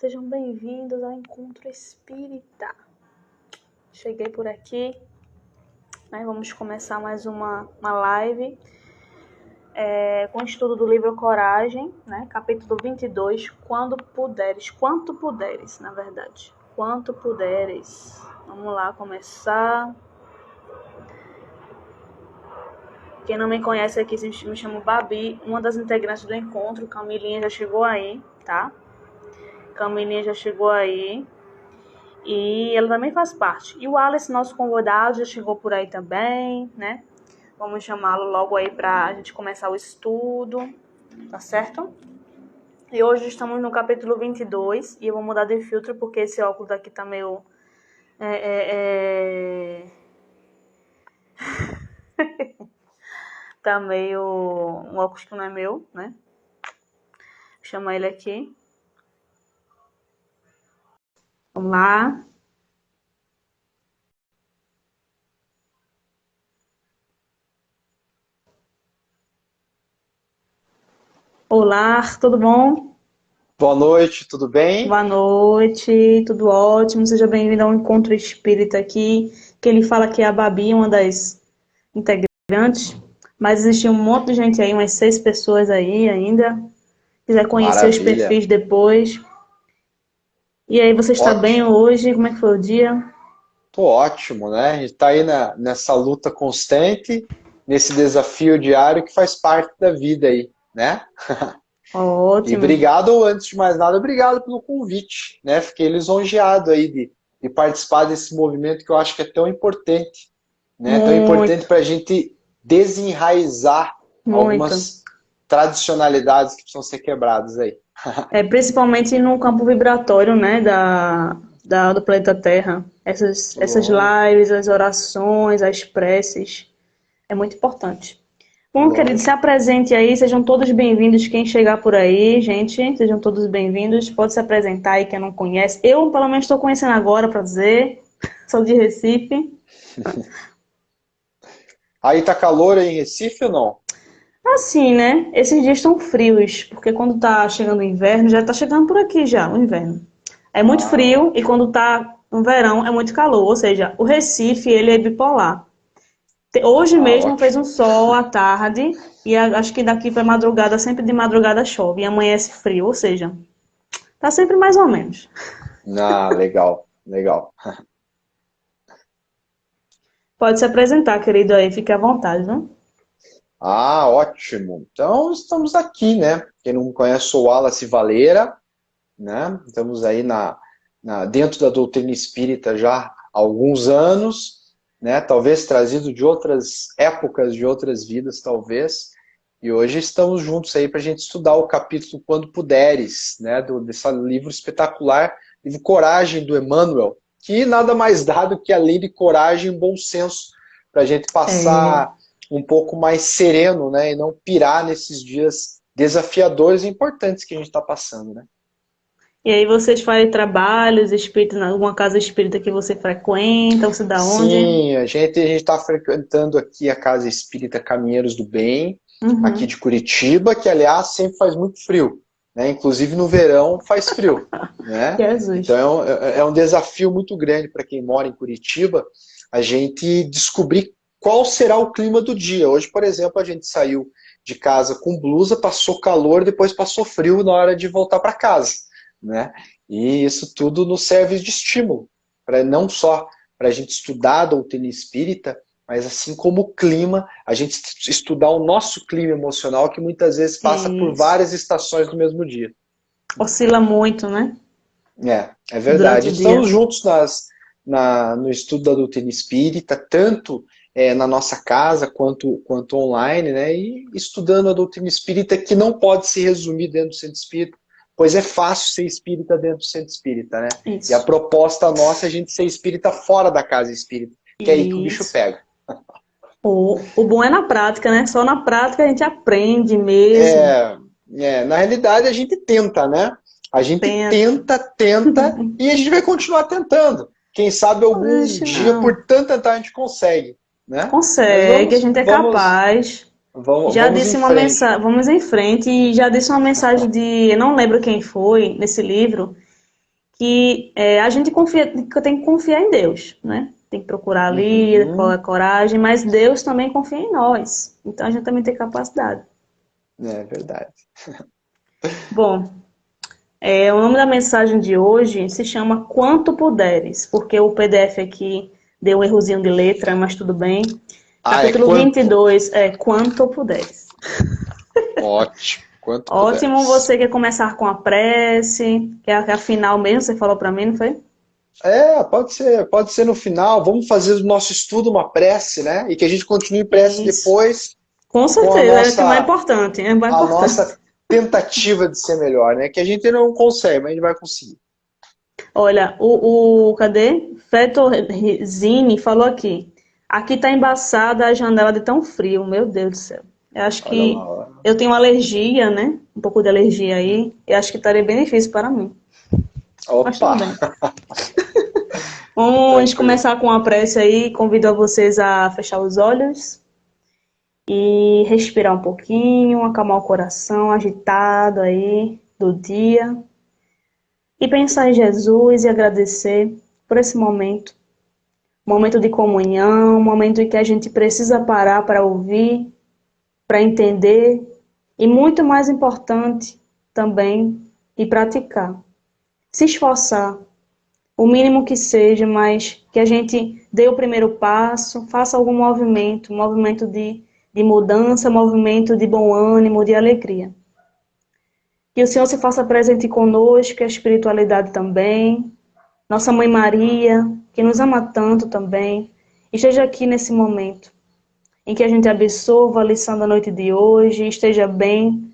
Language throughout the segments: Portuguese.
Sejam bem-vindos ao Encontro Espírita. Cheguei por aqui, né? Vamos começar mais uma live com o estudo do livro Coragem, né? Capítulo 22, quando puderes, quanto puderes, na verdade. Quanto puderes. Vamos lá começar. Quem não me conhece aqui, me chamo Babi, uma das integrantes do encontro. Camilinha já chegou aí, tá? Camilinha já chegou aí. E ela também faz parte. E o Alice, nosso convidado, já chegou por aí também, né? Vamos chamá-lo logo aí pra gente começar o estudo, tá certo? E hoje estamos no capítulo 22 e eu vou mudar de filtro porque esse óculos aqui tá meio... tá meio... um óculos que não é meu, né? Vou chamar ele aqui. Vamos lá. Olá, tudo bom? Boa noite, tudo bem? Boa noite, tudo ótimo. Seja bem-vindo ao Encontro Espírita aqui. Quem ele fala que é a Babi, uma das integrantes. Mas existe um monte de gente aí, umas 6 pessoas aí ainda. Se quiser conhecer os Maravilha, perfis depois. E aí, você está bem ótimo, hoje? Como é que foi o dia? tô ótimo, né? A gente tá aí nessa luta constante, nesse desafio diário que faz parte da vida aí, né? E Ótimo, obrigado, antes de mais nada, obrigado pelo convite, né? Fiquei lisonjeado aí de participar desse movimento que eu acho que é tão importante, né? Tão importante muito, para a gente desenraizar muito. algumas tradicionalidades que precisam ser quebradas aí. Principalmente no campo vibratório, né, do planeta Terra. Essas Lógico, lives, as orações, as preces. É muito importante. Bom, querido, se lógico. apresente aí, sejam todos bem-vindos. Quem chegar por aí, gente, sejam todos bem-vindos. Pode se apresentar aí, quem não conhece. Eu, pelo menos, estou conhecendo agora, para dizer. Sou de Recife. Aí tá calor aí em Recife ou não? Assim, né? Esses dias estão frios, porque quando tá chegando o inverno, já tá chegando por aqui já, o inverno. É muito Ah, frio e ótimo. quando tá no verão é muito calor. Ou seja, o Recife, ele é bipolar. Hoje Ah, mesmo fez ótimo. um sol à tarde e acho que daqui para madrugada, sempre de madrugada chove e amanhece frio, ou seja, tá sempre mais ou menos. Ah, legal, legal. Pode se apresentar, querido, aí, fique à vontade, viu? Ah, ótimo. Então estamos aqui, né? Quem não me conhece, sou o Wallace Valeira, né? Estamos aí dentro da doutrina espírita já há alguns anos, né? Talvez trazido de outras épocas, de outras vidas, talvez. E hoje estamos juntos aí para a gente estudar o capítulo Quando Puderes, né? Desse livro espetacular, livro Coragem, do Emmanuel, que nada mais dá do que a lei de coragem e bom senso, para a gente É, passar um pouco mais sereno, né? E não pirar nesses dias desafiadores e importantes que a gente está passando, né? e aí vocês fazem trabalhos espíritas em alguma casa espírita que você frequenta, você dá onde? Sim, a gente está frequentando aqui a Casa Espírita Caminheiros do Bem, aqui Uhum. de Curitiba, que aliás sempre faz muito frio, né? Inclusive no verão faz frio, né? Então Jesus. é um desafio muito grande para quem mora em Curitiba a gente descobrir qual será o clima do dia. Hoje, por exemplo, a gente saiu de casa com blusa, passou calor, depois passou frio na hora de voltar para casa, né? E isso tudo nos serve de estímulo para não só para a gente estudar a doutrina espírita, mas assim como o clima, a gente estudar o nosso clima emocional, que muitas vezes passa por Isso. várias estações do mesmo dia. Oscila muito, né? É Durante verdade. o dia. Estamos juntos no estudo da doutrina espírita, tanto na nossa casa quanto online, né? E estudando a doutrina espírita, que não pode se resumir dentro do centro espírita, pois é fácil ser espírita dentro do centro espírita, né? E a Isso. proposta nossa é a gente ser espírita fora da casa espírita, que é aí que o bicho Isso. pega. O bom é na prática, né? Só na prática a gente aprende mesmo. É, na realidade a gente tenta, né? A gente Tenta. tenta e a gente vai continuar tentando. Quem sabe Não algum existe, dia, não. por tanto tentar, a gente consegue, né? Mas Consegue, a vamos, gente é vamos, capaz. vamos, Já vamos em disse uma frente. mensagem, vamos em frente, e já disse uma mensagem de, eu não lembro quem foi nesse livro, que a gente tem que confiar em Deus, né? Tem que procurar ali, qual é a coragem, mas Deus também confia em nós. Então a gente também tem capacidade. É verdade. Bom, o nome da mensagem de hoje se chama Quanto Puderes, porque o PDF aqui deu um errozinho de letra, mas tudo bem. Ah, é Capítulo quanto? 22 é Quanto Puderes. Ótimo, quanto Ótimo, puderes. você quer começar com a prece, que é a final mesmo, você falou para mim, não foi? Pode ser no final. Vamos fazer do nosso estudo uma prece, né? E que a gente continue prece Isso. depois Com com certeza, é o que é mais importante, é mais a importante. nossa tentativa de ser melhor, né? Que a gente não consegue, mas a gente vai conseguir. Olha, cadê? Fetorzini falou aqui. Aqui tá embaçada a janela de tão frio, meu Deus do céu. Eu acho Olha que lá, ó. eu tenho alergia, né? Um pouco de alergia aí. Eu acho que estaria bem difícil para mim. Mas tudo Opa, bem. Vamos tranquilo. começar com a prece aí. Convido a vocês a fechar os olhos e respirar um pouquinho, acalmar o coração agitado aí do dia. E pensar em Jesus e agradecer por esse momento. Momento de comunhão, momento em que a gente precisa parar para ouvir, para entender e, muito mais importante também, de praticar. Se esforçar, o mínimo que seja, mas que a gente dê o primeiro passo, faça algum movimento, movimento de mudança, movimento de bom ânimo, de alegria. Que o Senhor se faça presente conosco, a espiritualidade também, nossa Mãe Maria, que nos ama tanto também, esteja aqui nesse momento, em que a gente absorva a lição da noite de hoje, esteja bem,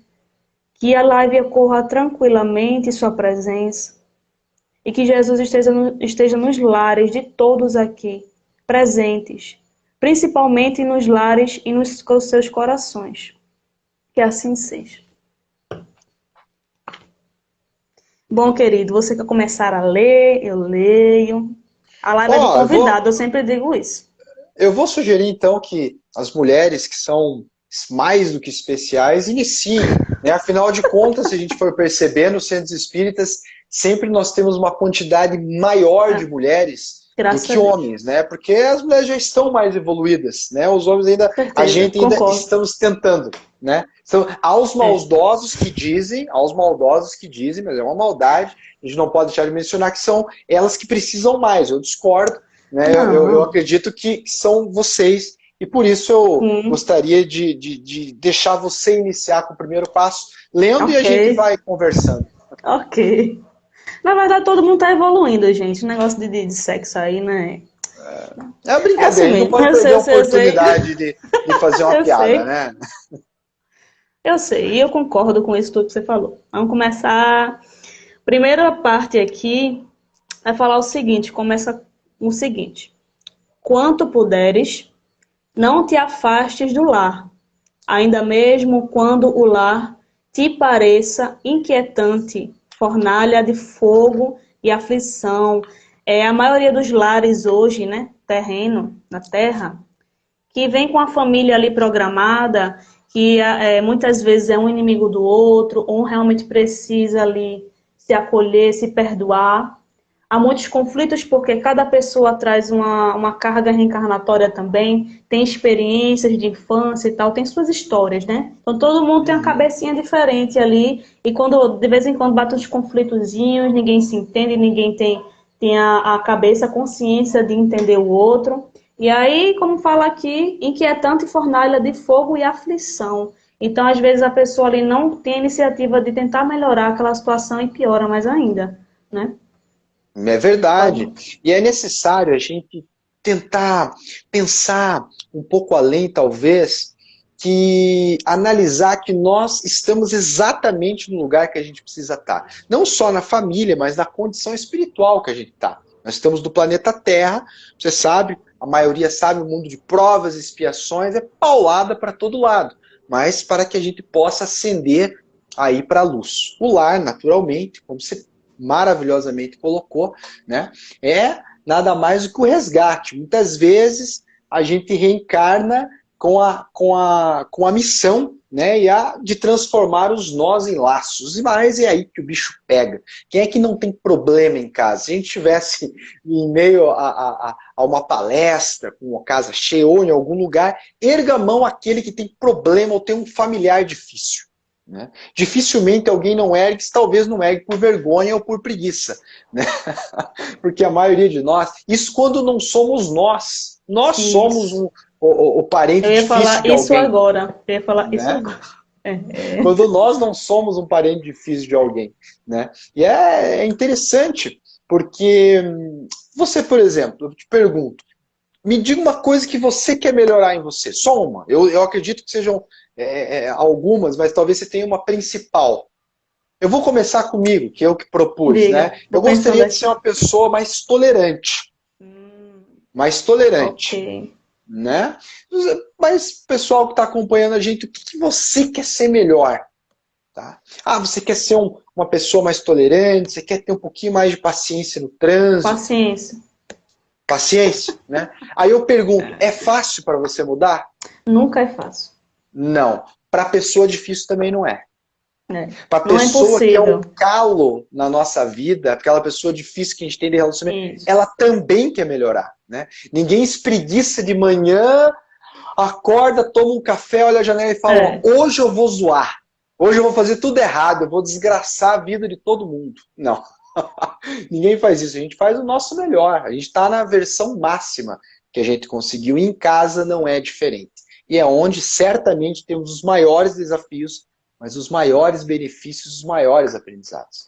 que a live ocorra tranquilamente em sua presença, e que Jesus esteja nos lares de todos aqui, presentes, principalmente nos lares e nos seus corações. Que assim seja. Bom, querido, você quer começar a ler? Eu leio. A live é de Ó, convidado, eu sempre digo isso. eu vou sugerir então que as mulheres que são mais do que especiais iniciem, né? Afinal de contas, se a gente for perceber nos centros espíritas, sempre nós temos uma quantidade maior É, de mulheres do graças a que Deus. homens, né? Porque as mulheres já estão mais evoluídas, né? Os homens ainda, a Certeza, gente ainda concordo. estamos tentando, né? Então, É. aos maldosos que dizem, mas é uma maldade, a gente não pode deixar de mencionar que são elas que precisam mais. Eu discordo, né? Eu Não. acredito que são vocês, e por isso eu Sim. gostaria de deixar você iniciar com o primeiro passo, lendo, e a Ok. gente vai conversando. Ok. Na verdade, todo mundo tá evoluindo, gente. O negócio de sexo aí, né? É uma É assim brincadeira, a gente não mesmo. pode Eu perder sei, a eu sei, eu sei. oportunidade de fazer uma Eu piada, sei. né? Eu sei. E eu concordo com isso tudo que você falou. Vamos começar. Primeira parte aqui é falar o seguinte. Começa o seguinte. Quanto puderes, não te afastes do lar, ainda mesmo quando o lar te pareça inquietante, fornalha de fogo e aflição. A maioria dos lares hoje, né, terreno, na terra, que vem com a família ali programada, que muitas vezes é um inimigo do outro, ou realmente precisa ali se acolher, se perdoar. Há muitos conflitos porque cada pessoa traz uma carga reencarnatória também, tem experiências de infância e tal, tem suas histórias, né? Então todo mundo tem uma Uhum. cabecinha diferente ali, e quando de vez em quando bate uns conflitozinhos, ninguém se entende, ninguém tem a cabeça, a consciência de entender o outro. E aí, como fala aqui, inquietante fornalha de fogo e aflição. Então, às vezes, a pessoa ali não tem a iniciativa de tentar melhorar aquela situação e piora mais ainda, né? É verdade. Pode. E é necessário a gente tentar pensar um pouco além, talvez, que analisar que nós estamos exatamente no lugar que a gente precisa estar. Não só na família, mas na condição espiritual que a gente está. Nós estamos do planeta Terra, você sabe, a maioria sabe, o mundo de provas e expiações é paulada para todo lado, mas para que a gente possa ascender aí para a luz. O lar, naturalmente, como você maravilhosamente colocou, né? É nada mais do que o resgate. Muitas vezes a gente reencarna com a missão, né, de transformar os nós em laços. Mas é aí que o bicho pega. Quem é que não tem problema em casa? Se a gente estivesse em meio a uma palestra, com uma casa cheia, ou em algum lugar, erga a mão aquele que tem problema ou tem um familiar difícil. Né? Dificilmente alguém não ergue, talvez não ergue por vergonha ou por preguiça. Né? Porque a maioria de nós, isso quando não somos nós. Nós somos o parente Eu ia difícil falar de isso alguém. agora. Eu ia falar isso Né? agora. Quando nós não somos um parente difícil de alguém. Né? E é interessante, porque você, por exemplo, eu te pergunto, me diga uma coisa que você quer melhorar em você, só uma. Eu acredito que sejam algumas, mas talvez você tenha uma principal. Eu vou começar comigo, que eu que propus. Diga, Né? Eu vou pensando gostaria de aqui. ser uma pessoa mais tolerante. Mais tolerante. Ok. Né? Mas, pessoal que está acompanhando a gente, o que você quer ser melhor? Tá? Ah, você quer ser uma pessoa mais tolerante, você quer ter um pouquinho mais de paciência no trânsito. Paciência. Paciência, né? Aí eu pergunto, é fácil para você mudar? Nunca é fácil. Não. Para a pessoa difícil também não é. Para a Não é pessoa que é um impossível. calo na nossa vida, aquela pessoa difícil que a gente tem de relacionamento, Isso. ela também quer melhorar. Né? Ninguém espreguiça de manhã, acorda, toma um café, olha a janela e fala, hoje eu vou zoar. Hoje eu vou fazer tudo errado, eu vou desgraçar a vida de todo mundo. Não. Ninguém faz isso, a gente faz o nosso melhor. A gente está na versão máxima que a gente conseguiu. E em casa não é diferente. E é onde certamente temos os maiores desafios, mas os maiores benefícios, os maiores aprendizados.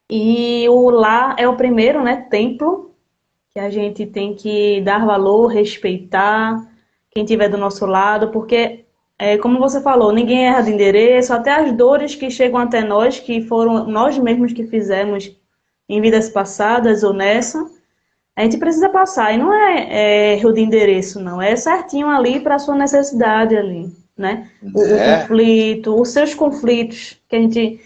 E o lar é o primeiro, né, templo que a gente tem que dar valor, respeitar quem estiver do nosso lado, porque, como você falou, ninguém erra de endereço, até as dores que chegam até nós, que foram nós mesmos que fizemos em vidas passadas ou nessa, a gente precisa passar. E não é erro de endereço, não. É certinho ali para a sua necessidade ali, né? O conflito, os seus conflitos, que a gente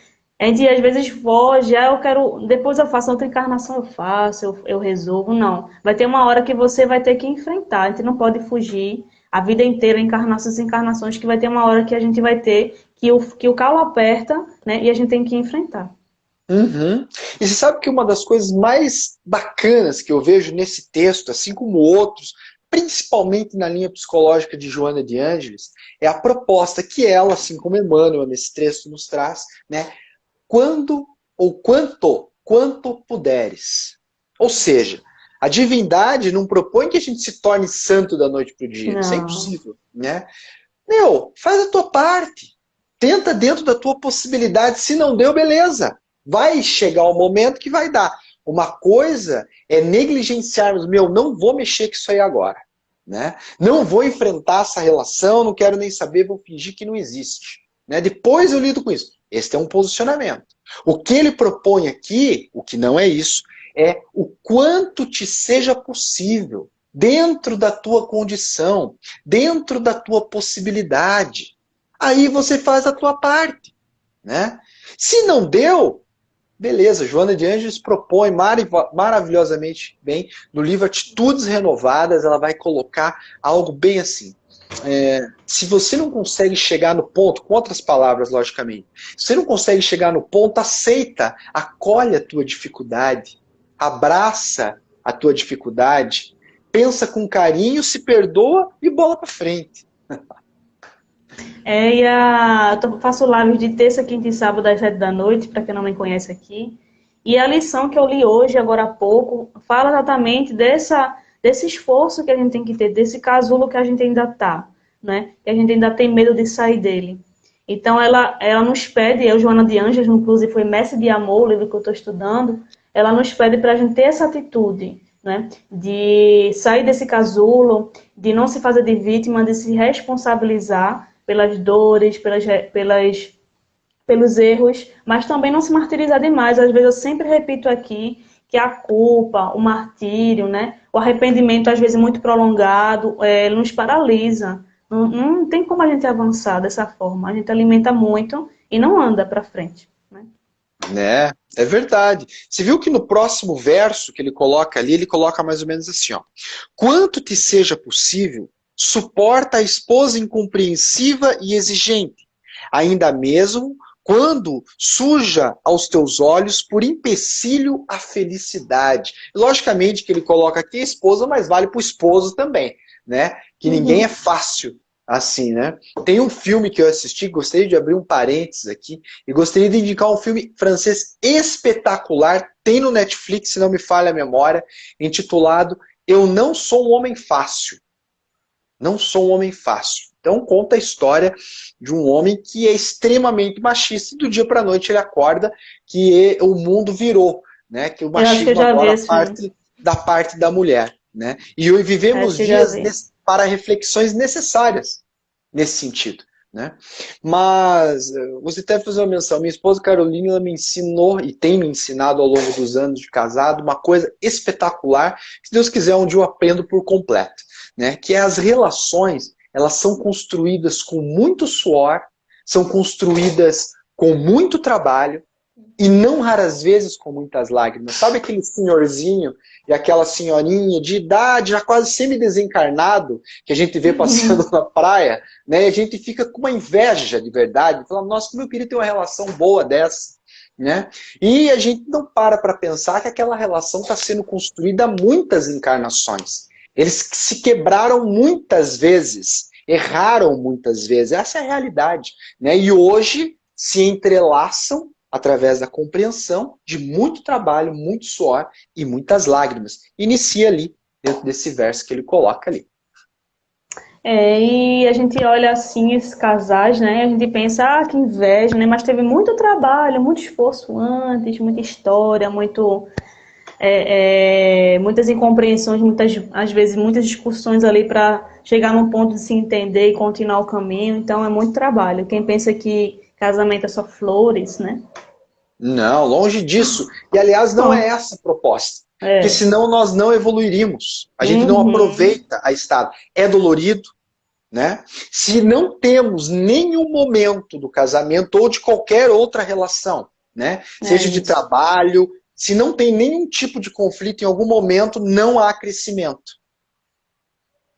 às vezes foge, eu quero, depois eu faço outra encarnação, eu faço, eu resolvo. Não. Vai ter uma hora que você vai ter que enfrentar. A gente não pode fugir a vida inteira, encarnações e encarnações, que vai ter uma hora que a gente vai ter que o calo aperta, né? E a gente tem que enfrentar. Uhum. E você sabe que uma das coisas mais bacanas que eu vejo nesse texto, assim como outros, principalmente na linha psicológica de Joana de Ângeles, é a proposta que ela, assim como Emmanuel nesse texto nos traz, né? Quando ou quanto puderes. Ou seja, a divindade não propõe que a gente se torne santo da noite para o dia. Não. Isso é impossível, né? Faz a tua parte. Tenta dentro da tua possibilidade. Se não deu, beleza. Vai chegar o momento que vai dar. Uma coisa é negligenciarmos, não vou mexer com isso aí agora. Né? Não vou enfrentar essa relação, não quero nem saber, vou fingir que não existe. Né? Depois eu lido com isso. Esse é um posicionamento. O que ele propõe aqui, o que não é isso, é o quanto te seja possível, dentro da tua condição, dentro da tua possibilidade. Aí você faz a tua parte. Né? Se não deu, beleza, Joana de Ângeles propõe maravilhosamente bem, no livro Atitudes Renovadas, ela vai colocar algo bem assim. Se você não consegue chegar no ponto, com outras palavras, logicamente, se você não consegue chegar no ponto, aceita, acolhe a tua dificuldade, abraça a tua dificuldade, pensa com carinho, se perdoa e bola pra frente. Eu faço lives de terça, quinta e sábado às 7 da noite, para quem não me conhece aqui. E a lição que eu li hoje, agora há pouco, fala exatamente desse esforço que a gente tem que ter, desse casulo que a gente ainda está, né? Que a gente ainda tem medo de sair dele. Então, ela nos pede, Joana de Ângeles, inclusive foi Mestre de Amor, o livro que eu estou estudando, ela nos pede para a gente ter essa atitude, né? De sair desse casulo, de não se fazer de vítima, de se responsabilizar pelas dores, pelos erros, mas também não se martirizar demais. Às vezes eu sempre repito aqui que a culpa, o martírio, né, o arrependimento às vezes muito prolongado, ele nos paralisa. Não tem como a gente avançar dessa forma. A gente alimenta muito e não anda para frente. Né? É verdade. Você viu que no próximo verso que ele coloca ali, ele coloca mais ou menos assim, ó. Quanto te seja possível, suporta a esposa incompreensiva e exigente, ainda mesmo quando suja aos teus olhos por empecilho a felicidade. Logicamente que ele coloca aqui a esposa, mas vale para o esposo também, né? Que ninguém é fácil assim, né? Tem um filme que eu assisti, gostaria de abrir um parênteses aqui, e gostaria de indicar um filme francês espetacular, tem no Netflix, se não me falha a memória, intitulado Eu Não Sou um Homem Fácil. Não sou um homem fácil. Então conta a história de um homem que é extremamente machista e do dia para a noite ele acorda que o mundo virou, né? Que o Eu acho que eu machismo já vi agora esse filme. parte da mulher, né? E hoje Acho vivemos que eu já dias vi. para reflexões necessárias nesse sentido, né? Mas você até fez uma menção, minha esposa Carolina ela me ensinou e tem me ensinado ao longo dos anos de casado uma coisa espetacular, que se Deus quiser um dia eu aprendo por completo, né? Que é as relações, elas são construídas com muito suor, são construídas com muito trabalho e não raras vezes com muitas lágrimas. Sabe aquele senhorzinho e aquela senhorinha de idade já quase semi-desencarnado que a gente vê passando na praia, né? E a gente fica com uma inveja de verdade, falando, nossa, como eu queria ter uma relação boa dessa, né? E a gente não para pensar que aquela relação está sendo construída há muitas encarnações. Eles se quebraram muitas vezes, erraram muitas vezes, essa é a realidade, né? E hoje se entrelaçam através da compreensão de muito trabalho, muito suor e muitas lágrimas. Inicia ali, dentro desse verso que ele coloca ali. E a gente olha assim esses casais, né? A gente pensa, ah, que inveja, né? Mas teve muito trabalho, muito esforço antes, muita história, muitas incompreensões, às vezes muitas discussões ali para chegar num ponto de se entender e continuar o caminho. Então é muito trabalho. Quem pensa que casamento é só flores, né? Não, longe disso. E, aliás, não é essa a proposta. Porque É. senão nós não evoluiríamos. A gente não Uhum. aproveita a estado. É dolorido, né? Se não temos nenhum momento do casamento ou de qualquer outra relação, né? É Seja de isso. trabalho, se não tem nenhum tipo de conflito em algum momento, não há crescimento.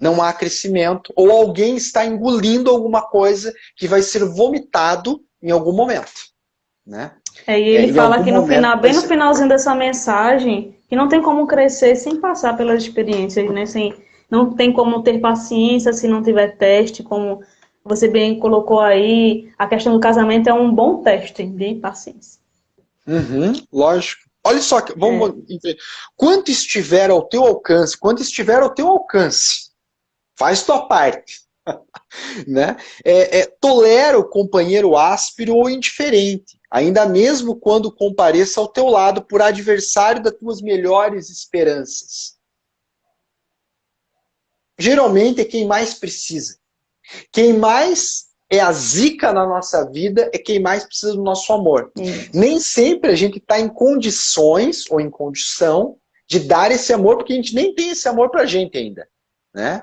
Não há crescimento. Ou alguém está engolindo alguma coisa que vai ser vomitado em algum momento, né? E ele Em fala algum aqui no momento final, vai bem no ser. finalzinho dessa mensagem, que não tem como crescer sem passar pelas experiências, né? Não tem como ter paciência se não tiver teste, como você bem colocou aí, a questão do casamento é um bom teste de paciência. Uhum, lógico. Olha só, É, vamos ver. Quanto estiver ao teu alcance, quanto estiver ao teu alcance, faz tua parte, né? Tolera o companheiro áspero ou indiferente, ainda mesmo quando compareça ao teu lado por adversário das tuas melhores esperanças. Geralmente é quem mais precisa. Quem mais é a zica na nossa vida é quem mais precisa do nosso amor. isso. Nem sempre a gente está em condições ou em condição de dar esse amor, porque a gente nem tem esse amor para a gente ainda. Né?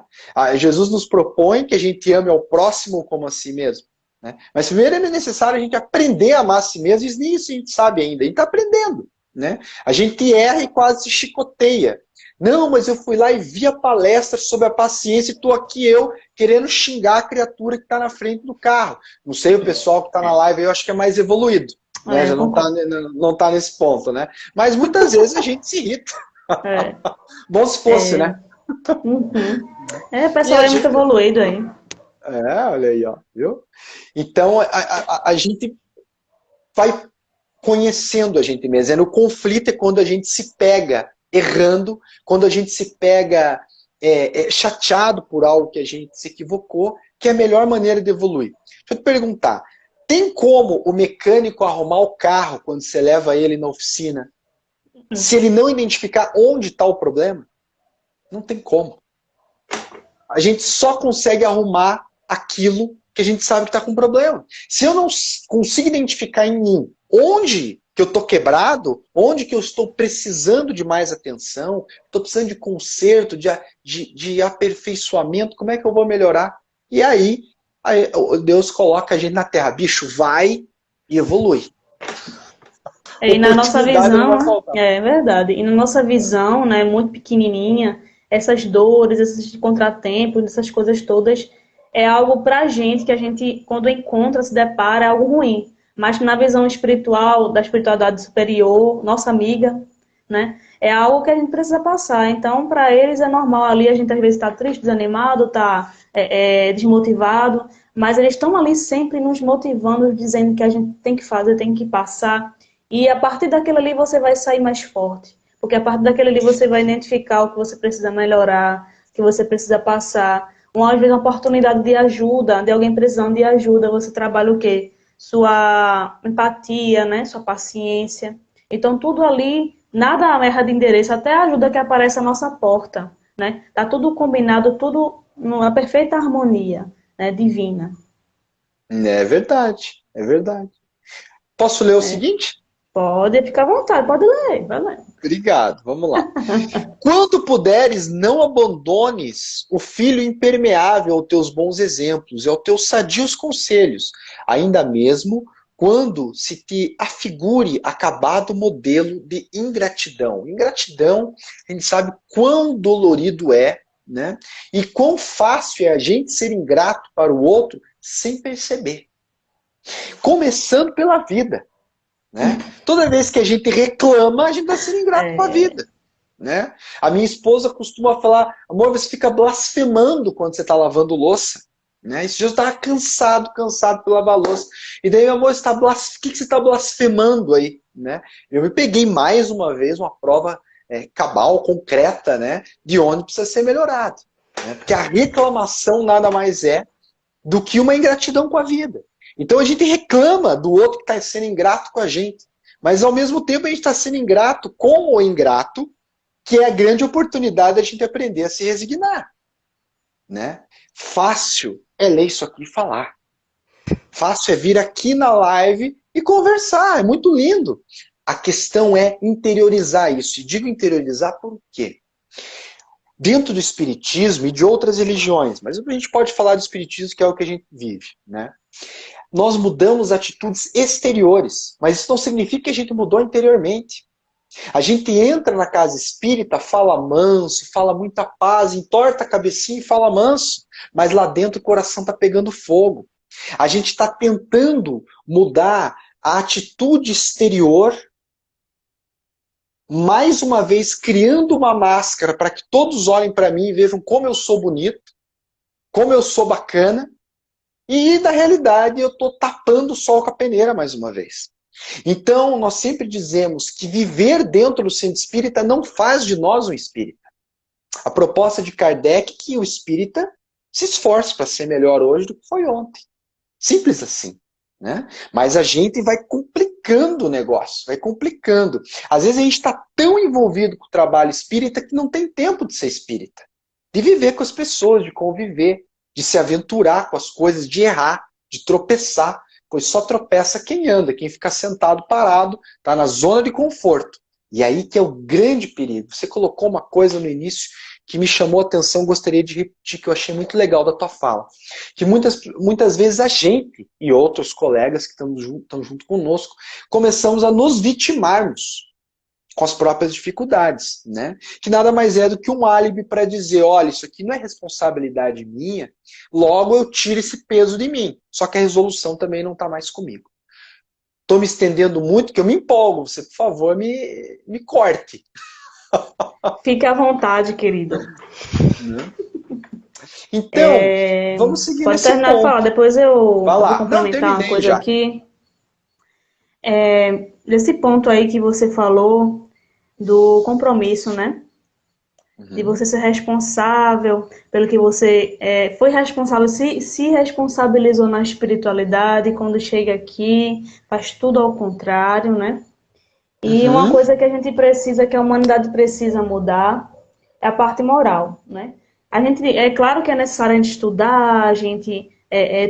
Jesus nos propõe que a gente ame ao próximo como a si mesmo. Né? Mas primeiro é necessário a gente aprender a amar a si mesmo, e isso a gente sabe ainda, a gente está aprendendo. Né? A gente erra e quase se chicoteia. Não, mas eu fui lá e vi a palestra sobre a paciência e estou aqui eu querendo xingar a criatura que está na frente do carro. Não sei, o pessoal que está na live eu acho que é mais evoluído. Né? Já Eu concordo. não tá nesse ponto, né? Mas muitas vezes a gente se irrita. É, Bom se fosse, é, né? uhum. O E pessoal a é muito gente. evoluído aí. Olha aí, ó, viu? Então a gente vai conhecendo a gente mesmo. É no conflito é quando a gente se pega errando, quando a gente se pega chateado por algo que a gente se equivocou, que é a melhor maneira de evoluir. Deixa eu te perguntar, tem como o mecânico arrumar o carro quando você leva ele na oficina, se ele não identificar onde está o problema? Não tem como. A gente só consegue arrumar aquilo que a gente sabe que está com problema. Se eu não consigo identificar em mim onde que eu estou quebrado, onde que eu estou precisando de mais atenção, estou precisando de conserto, de aperfeiçoamento, como é que eu vou melhorar? E aí Deus coloca a gente na terra, bicho, vai e evolui. E na nossa Oportunidade não vai visão, faltar. é verdade, e na nossa visão, né, muito pequenininha, essas dores, esses contratempos, essas coisas todas, é algo pra gente que a gente, quando encontra, se depara, é algo ruim. Mas na visão espiritual, da espiritualidade superior, nossa amiga, né? É algo que a gente precisa passar. Então, para eles é normal ali, a gente às vezes está triste, desanimado, está desmotivado, mas eles estão ali sempre nos motivando, dizendo que a gente tem que fazer, tem que passar. E a partir daquilo ali você vai sair mais forte. Porque a partir daquilo ali você vai identificar o que você precisa melhorar, o que você precisa passar. Às vezes uma oportunidade de ajuda, de alguém precisando de ajuda, você trabalha o quê? Sua empatia, né? Sua paciência. Então tudo ali, nada erra de endereço, até a ajuda que aparece à nossa porta, né? Tá tudo combinado, tudo numa perfeita harmonia, né? Divina. É verdade, é verdade. Posso ler o É. seguinte? Pode ficar à vontade, pode ler, vai ler. Obrigado, vamos lá. Quando puderes, não abandones o filho impermeável aos teus bons exemplos e aos teus sadios conselhos, ainda mesmo quando se te afigure acabado modelo de ingratidão. Ingratidão, a gente sabe quão dolorido é, né? E quão fácil é a gente ser ingrato para o outro sem perceber. Começando pela vida, né? Toda vez que a gente reclama, a gente está sendo ingrato com a É, vida. Né? A minha esposa costuma falar, amor, você fica blasfemando quando você está lavando louça. Né? Esse dia eu estava cansado por lavar louça. E daí, meu amor, o que você está blasfemando aí? Né? Eu me peguei mais uma vez uma prova cabal, concreta, né? De onde precisa ser melhorado. Né? Porque a reclamação nada mais é do que uma ingratidão com a vida. Então a gente reclama do outro que está sendo ingrato com a gente. Mas ao mesmo tempo a gente está sendo ingrato com o ingrato, que é a grande oportunidade da gente aprender a se resignar. Né? Fácil é ler isso aqui e falar. Fácil é vir aqui na live e conversar. É muito lindo. A questão é interiorizar isso. E digo interiorizar por quê? Dentro do espiritismo e de outras religiões, mas a gente pode falar do espiritismo, que é o que a gente vive, né? Nós mudamos atitudes exteriores, mas isso não significa que a gente mudou interiormente. A gente entra na casa espírita, fala manso, fala muita paz, entorta a cabecinha e fala manso, mas lá dentro o coração está pegando fogo. A gente está tentando mudar a atitude exterior, mais uma vez criando uma máscara para que todos olhem para mim e vejam como eu sou bonito, como eu sou bacana, e na realidade eu estou tapando o sol com a peneira mais uma vez. Então, nós sempre dizemos que viver dentro do centro espírita não faz de nós um espírita. A proposta de Kardec é que o espírita se esforce para ser melhor hoje do que foi ontem. Simples assim. Né? Mas a gente vai complicando o negócio, vai complicando. Às vezes a gente está tão envolvido com o trabalho espírita que não tem tempo de ser espírita. De viver com as pessoas, de conviver, de se aventurar com as coisas, de errar, de tropeçar. Pois só tropeça quem anda, quem fica sentado, parado, está na zona de conforto. E aí que é o grande perigo. Você colocou uma coisa no início que me chamou a atenção, gostaria de repetir, que eu achei muito legal da tua fala. Que muitas vezes a gente e outros colegas que estão junto conosco, começamos a nos vitimarmos com as próprias dificuldades, né? Que nada mais é do que um álibi para dizer, olha, isso aqui não é responsabilidade minha, logo eu tiro esse peso de mim. Só que a resolução também não está mais comigo. Estou me estendendo muito, que eu me empolgo. Você, por favor, me corte. Fique à vontade, querido. Então, vamos seguir Pode nesse terminar de falar, ponto. depois eu Vai vou lá. Não, complementar uma terminei coisa já. aqui. Desse ponto aí que você falou do compromisso, né? De você ser responsável pelo que você foi responsável, se responsabilizou na espiritualidade, quando chega aqui, faz tudo ao contrário, né? E uma Uhum. coisa que a gente precisa, que a humanidade precisa mudar, é a parte moral, né? A gente, é claro que é necessário a gente estudar, a gente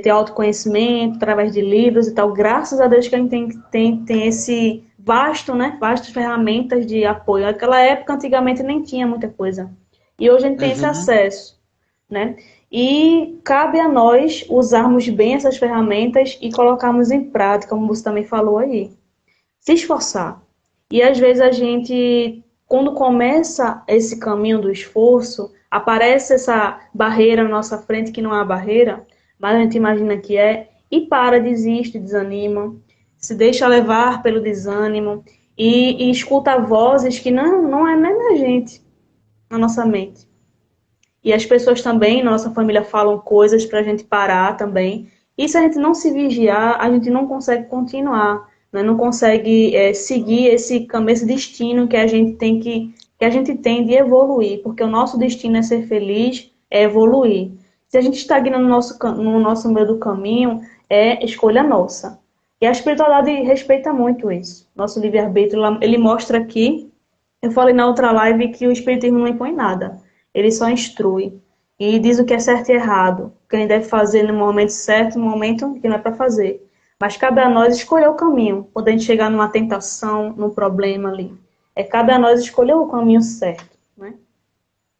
ter autoconhecimento através de livros e tal. Graças a Deus que a gente tem esse vasto, né? Vastas ferramentas de apoio. Naquela época, antigamente, nem tinha muita coisa. E hoje a gente tem esse Uhum. acesso, né? E cabe a nós usarmos bem essas ferramentas e colocarmos em prática, como você também falou aí. Se esforçar. E às vezes a gente, quando começa esse caminho do esforço, aparece essa barreira na nossa frente, que não é uma barreira, mas a gente imagina que é, e para, desiste, desanima, se deixa levar pelo desânimo, e escuta vozes que não é nem na gente, na nossa mente. E as pessoas também, nossa família, falam coisas para a gente parar também. E se a gente não se vigiar, a gente não consegue continuar, né? Não consegue seguir esse caminho, esse destino que a gente tem que a gente tem de evoluir, porque o nosso destino é ser feliz, é evoluir. Se a gente estagna no nosso meio do caminho, é escolha nossa. E a espiritualidade respeita muito isso. Nosso livre-arbítrio, ele mostra aqui, eu falei na outra live que o espiritismo não impõe nada. Ele só instrui. E diz o que é certo e errado. O que a gente deve fazer no momento certo, no momento que não é para fazer. Mas cabe a nós escolher o caminho. Quando a gente chegar numa tentação, num problema ali. Cabe a nós escolher o caminho certo.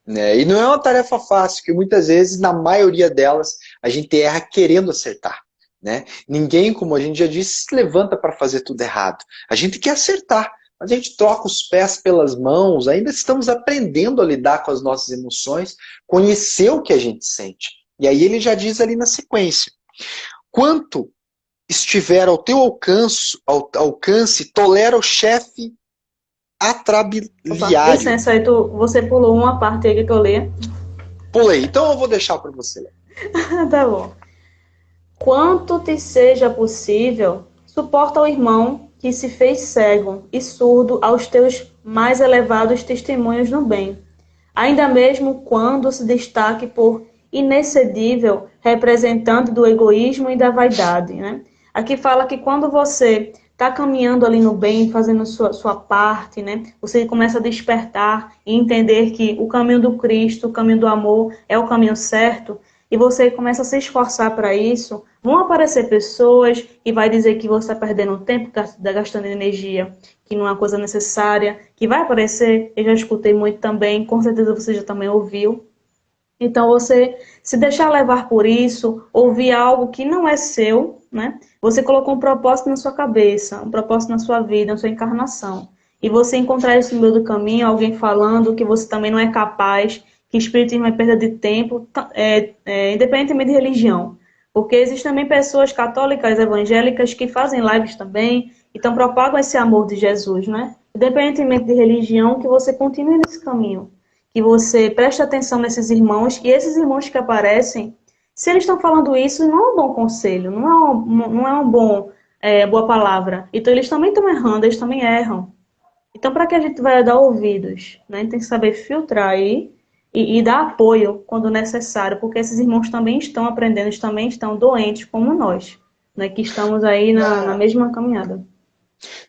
Né? E não é uma tarefa fácil, que muitas vezes, na maioria delas, a gente erra querendo acertar. Né? Ninguém, como a gente já disse, se levanta para fazer tudo errado. A gente quer acertar. A gente troca os pés pelas mãos, ainda estamos aprendendo a lidar com as nossas emoções, conhecer o que a gente sente. E aí ele já diz ali na sequência: quanto estiver ao teu alcance, tolera o chefe atrabiliário. Licença, aí você pulou uma parte aí que eu leia. Pulei, então eu vou deixar para você ler. Tá bom. Quanto te seja possível, suporta o irmão que se fez cego e surdo aos teus mais elevados testemunhos no bem, ainda mesmo quando se destaque por inexcedível representante do egoísmo e da vaidade. Né? Aqui fala que quando você está caminhando ali no bem, fazendo sua parte, né? Você começa a despertar e entender que o caminho do Cristo, o caminho do amor é o caminho certo, e você começa a se esforçar para isso, vão aparecer pessoas e vai dizer que você está perdendo tempo, está gastando energia, que não é uma coisa necessária, que vai aparecer, eu já escutei muito também, com certeza você já também ouviu. Então, você se deixar levar por isso, ouvir algo que não é seu, né? Você colocou um propósito na sua cabeça, um propósito na sua vida, na sua encarnação. E você encontrar isso no meio do caminho, alguém falando que você também não é capaz, que espiritismo é perda de tempo, independentemente de religião. Porque existem também pessoas católicas, evangélicas, que fazem lives também, então propagam esse amor de Jesus, né? Independentemente de religião, que você continue nesse caminho, que você preste atenção nesses irmãos, e esses irmãos que aparecem, se eles estão falando isso, não é um bom conselho, não é um bom, boa palavra. Então eles também estão errando, eles também erram. Então para que a gente vai dar ouvidos? Né? A gente tem que saber filtrar aí e dar apoio quando necessário, porque esses irmãos também estão aprendendo, eles também estão doentes como nós, né? Que estamos aí na mesma caminhada.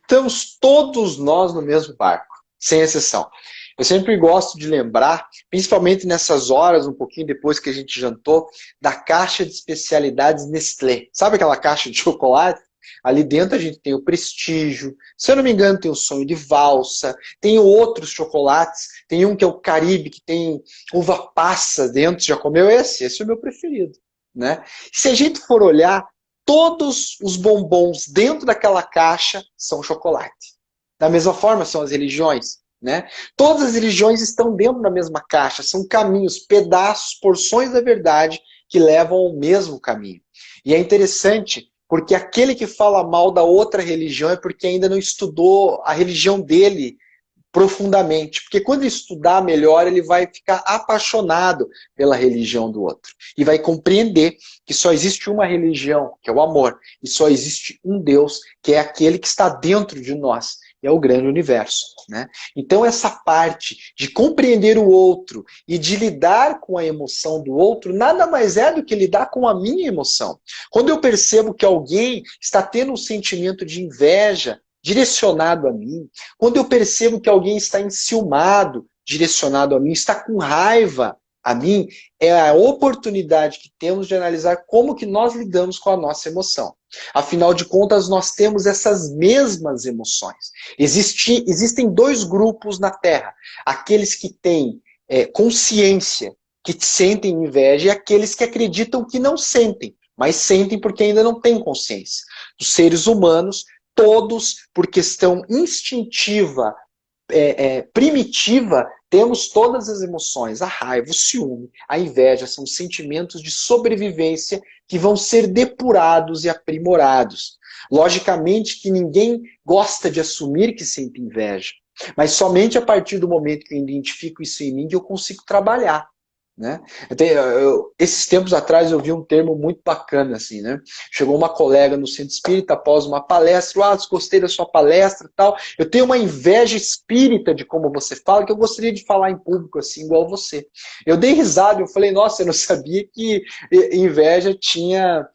Estamos todos nós no mesmo barco, sem exceção. Eu sempre gosto de lembrar, principalmente nessas horas, um pouquinho depois que a gente jantou, da caixa de especialidades Nestlé. Sabe aquela caixa de chocolate? Ali dentro a gente tem o Prestígio, se eu não me engano tem o Sonho de Valsa, tem outros chocolates, tem um que é o Caribe, que tem uva passa dentro, já comeu esse? Esse é o meu preferido. Né? Se a gente for olhar, todos os bombons dentro daquela caixa são chocolate. Da mesma forma são as religiões. Né? Todas as religiões estão dentro da mesma caixa, são caminhos, pedaços, porções da verdade que levam ao mesmo caminho. E é interessante porque aquele que fala mal da outra religião é porque ainda não estudou a religião dele profundamente. Porque quando ele estudar melhor, ele vai ficar apaixonado pela religião do outro. E vai compreender que só existe uma religião, que é o amor. E só existe um Deus, que é aquele que está dentro de nós. É o grande universo. Né? Então essa parte de compreender o outro e de lidar com a emoção do outro, nada mais é do que lidar com a minha emoção. Quando eu percebo que alguém está tendo um sentimento de inveja direcionado a mim, quando eu percebo que alguém está enciumado, direcionado a mim, está com raiva a mim, é a oportunidade que temos de analisar como que nós lidamos com a nossa emoção. Afinal de contas, nós temos essas mesmas emoções. Existem dois grupos na Terra. Aqueles que têm consciência, que sentem inveja, e aqueles que acreditam que não sentem, mas sentem porque ainda não têm consciência. Os seres humanos, todos, por questão instintiva, primitiva, temos todas as emoções. A raiva, o ciúme, a inveja são sentimentos de sobrevivência que vão ser depurados e aprimorados. Logicamente que ninguém gosta de assumir que sente inveja, mas somente a partir do momento que eu identifico isso em mim que eu consigo trabalhar. Né? Esses tempos atrás eu vi um termo muito bacana assim, né? Chegou uma colega no centro espírita após uma palestra, gostei da sua palestra, tal. Eu tenho uma inveja espírita de como você fala, que eu gostaria de falar em público assim igual você. Eu dei risada, eu falei, nossa, eu não sabia que inveja tinha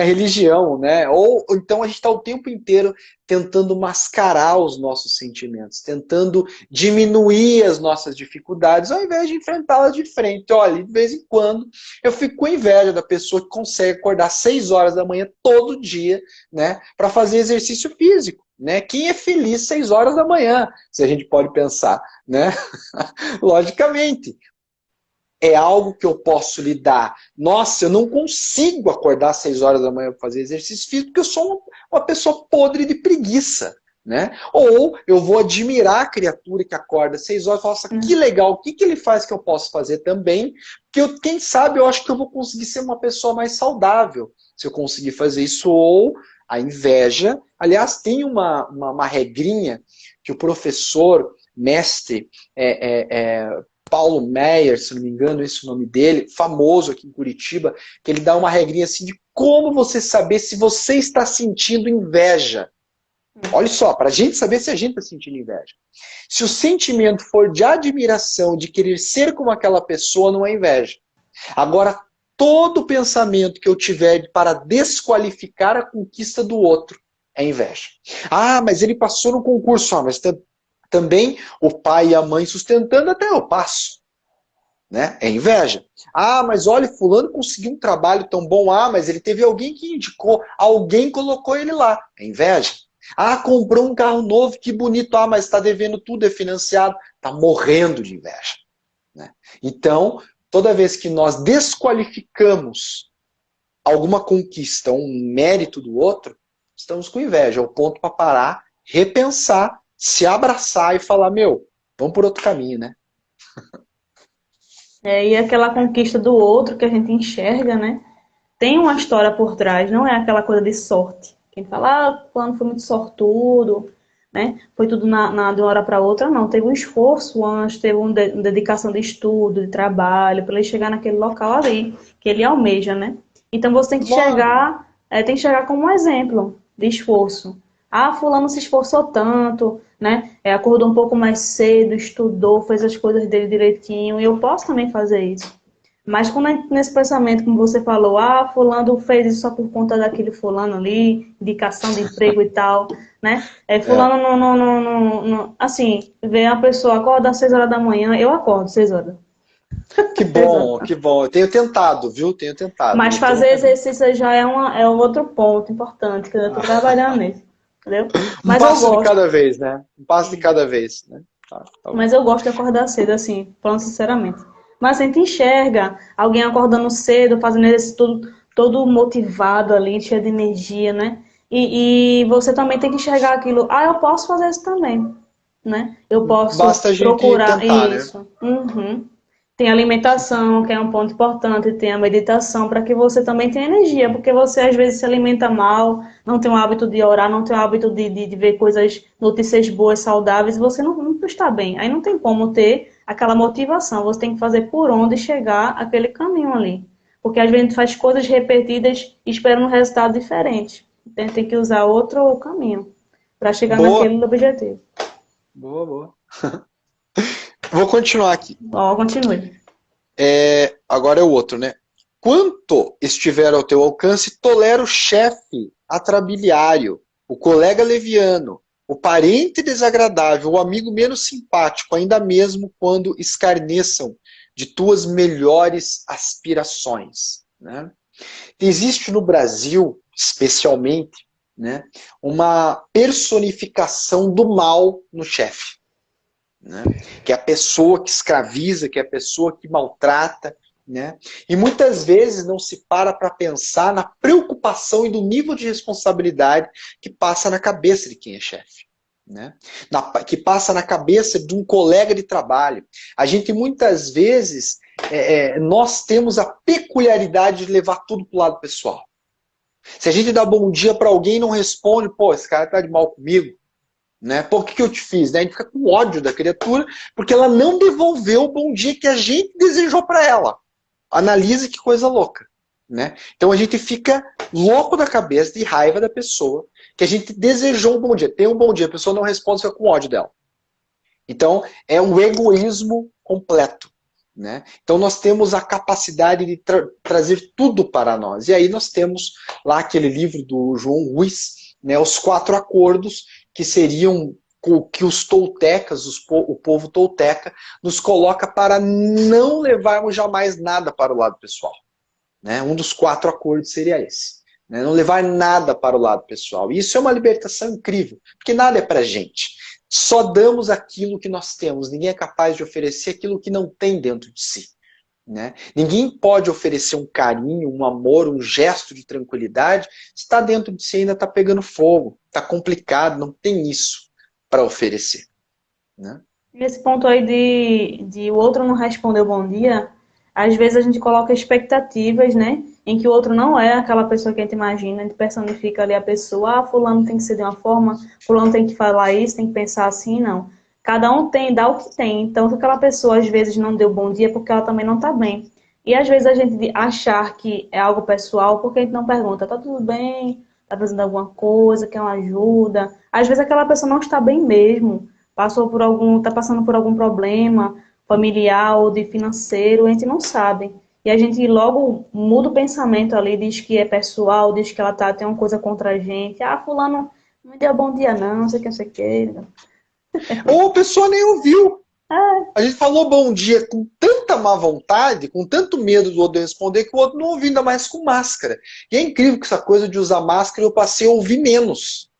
religião, né? Ou então a gente está o tempo inteiro tentando mascarar os nossos sentimentos, tentando diminuir as nossas dificuldades, ao invés de enfrentá-las de frente. Olha, de vez em quando eu fico com inveja da pessoa que consegue acordar 6 horas da manhã todo dia, né, para fazer exercício físico. Né? Quem é feliz 6 horas da manhã, se a gente pode pensar, né? Logicamente. É algo que eu posso lidar. Nossa, eu não consigo acordar às 6 horas da manhã para fazer exercício físico porque eu sou uma pessoa podre de preguiça. Né? Ou eu vou admirar a criatura que acorda às 6 horas e falar, nossa, que legal, o que ele faz que eu posso fazer também? Porque quem sabe eu acho que eu vou conseguir ser uma pessoa mais saudável se eu conseguir fazer isso. Ou a inveja. Aliás, tem uma regrinha que o professor, mestre, Paulo Meyer, se não me engano, esse é o nome dele, famoso aqui em Curitiba, que ele dá uma regrinha assim de como você saber se você está sentindo inveja. Olha só, para a gente saber se a gente está sentindo inveja. Se o sentimento for de admiração, de querer ser como aquela pessoa, não é inveja. Agora, todo pensamento que eu tiver para desqualificar a conquista do outro é inveja. Ah, mas ele passou no concurso, mas também o pai e a mãe sustentando até eu passo. Né? É inveja. Ah, mas olha, fulano conseguiu um trabalho tão bom. Ah, mas ele teve alguém que indicou. Alguém colocou ele lá. É inveja. Ah, comprou um carro novo, que bonito. Ah, mas está devendo tudo, é financiado. Está morrendo de inveja. Né? Então, toda vez que nós desqualificamos alguma conquista, um mérito do outro, estamos com inveja. É o ponto para parar, repensar, se abraçar e falar, meu, vamos por outro caminho, né? E aquela conquista do outro que a gente enxerga, né? Tem uma história por trás, não é aquela coisa de sorte. Quem fala, ah, o plano foi muito sortudo, né? Foi tudo de uma hora para outra, não. Teve um esforço antes, teve uma dedicação de estudo, de trabalho, para ele chegar naquele local ali, que ele almeja, né? Então você tem que enxergar como um exemplo de esforço. Ah, fulano se esforçou tanto, né? Acordou um pouco mais cedo, estudou, fez as coisas dele direitinho, e eu posso também fazer isso. Mas quando é nesse pensamento, como você falou, ah, fulano fez isso só por conta daquele fulano ali, indicação de emprego e tal, né? Fulano não, assim, vê a pessoa acorda às 6 horas da manhã, eu acordo às 6 horas. Que bom, que bom. Eu tenho tentado, viu? Tenho tentado. Mas fazer exercício já é um outro ponto importante, que eu estou trabalhando nisso, entendeu? Um passo de cada vez, né? Um passo de cada vez, né? Tá Mas eu gosto de acordar cedo, assim, falando sinceramente. Mas a gente enxerga alguém acordando cedo, fazendo isso todo motivado ali, cheio de energia, né? E você também tem que enxergar aquilo. Ah, eu posso fazer isso também, né? Eu posso Basta a gente procurar tentar, isso. Né? Uhum. Tem alimentação, que é um ponto importante, tem a meditação, para que você também tenha energia, porque você às vezes se alimenta mal, não tem o hábito de orar, não tem o hábito de ver coisas, notícias boas, saudáveis, e você não está bem. Aí não tem como ter aquela motivação, você tem que fazer por onde chegar aquele caminho ali. Porque às vezes a gente faz coisas repetidas e espera um resultado diferente. Então a gente tem que usar outro caminho para chegar naquele objetivo. Boa, boa. Vou continuar aqui. Ó, continue. Agora é o outro, né? Quanto estiver ao teu alcance, tolera o chefe atrabiliário, o colega leviano, o parente desagradável, o amigo menos simpático, ainda mesmo quando escarneçam de tuas melhores aspirações. Né? Existe no Brasil, especialmente, né, uma personificação do mal no chefe. Né? Que é a pessoa que escraviza, que é a pessoa que maltrata, né? E muitas vezes não se para pensar na preocupação e do nível de responsabilidade que passa na cabeça de quem é chefe. né? Que passa na cabeça de um colega de trabalho. A gente muitas vezes, nós temos a peculiaridade de levar tudo para o lado pessoal. Se a gente dá bom dia para alguém e não responde, pô, esse cara tá de mal comigo, né? Pô, o que eu te fiz? Né? A gente fica com ódio da criatura porque ela não devolveu o bom dia que a gente desejou para ela. Analise que coisa louca, né? Então a gente fica louco da cabeça, de raiva da pessoa, que a gente desejou um bom dia. Tem um bom dia, a pessoa não responde, fica com ódio dela. Então é um egoísmo completo, né? Então nós temos a capacidade de trazer tudo para nós. E aí nós temos lá aquele livro do João Ruiz, né, os 4 acordos, que seriam o que os toltecas, o povo tolteca, nos coloca para não levarmos jamais nada para o lado pessoal. Né? Um dos 4 acordos seria esse. Né? Não levar nada para o lado pessoal. E isso é uma libertação incrível, porque nada é para gente. Só damos aquilo que nós temos. Ninguém é capaz de oferecer aquilo que não tem dentro de si. Né? Ninguém pode oferecer um carinho, um amor, um gesto de tranquilidade se está dentro de si ainda está pegando fogo, está complicado, não tem isso para oferecer. Né? Esse ponto aí de o outro não responder o bom dia, às vezes a gente coloca expectativas, né? Em que o outro não é aquela pessoa que a gente imagina, a gente personifica ali a pessoa, ah, fulano tem que ser de uma forma, fulano tem que falar isso, tem que pensar assim, não. Cada um dá o que tem. Então, se aquela pessoa às vezes não deu bom dia, é porque ela também não está bem. E às vezes a gente achar que é algo pessoal, porque a gente não pergunta, tá tudo bem? Tá fazendo alguma coisa, quer uma ajuda? Às vezes aquela pessoa não está bem mesmo, está passando por algum problema familiar ou de financeiro, a gente não sabe. E a gente logo muda o pensamento ali, diz que é pessoal, diz que ela tem uma coisa contra a gente. Ah, fulano não me deu bom dia não, não sei o que, não sei o que. Ou a pessoa nem ouviu. Ah, A gente falou bom dia com tanta má vontade, com tanto medo do outro responder, que o outro não ouviu, ainda mais com máscara. E é incrível que essa coisa de usar máscara eu passei a ouvir menos.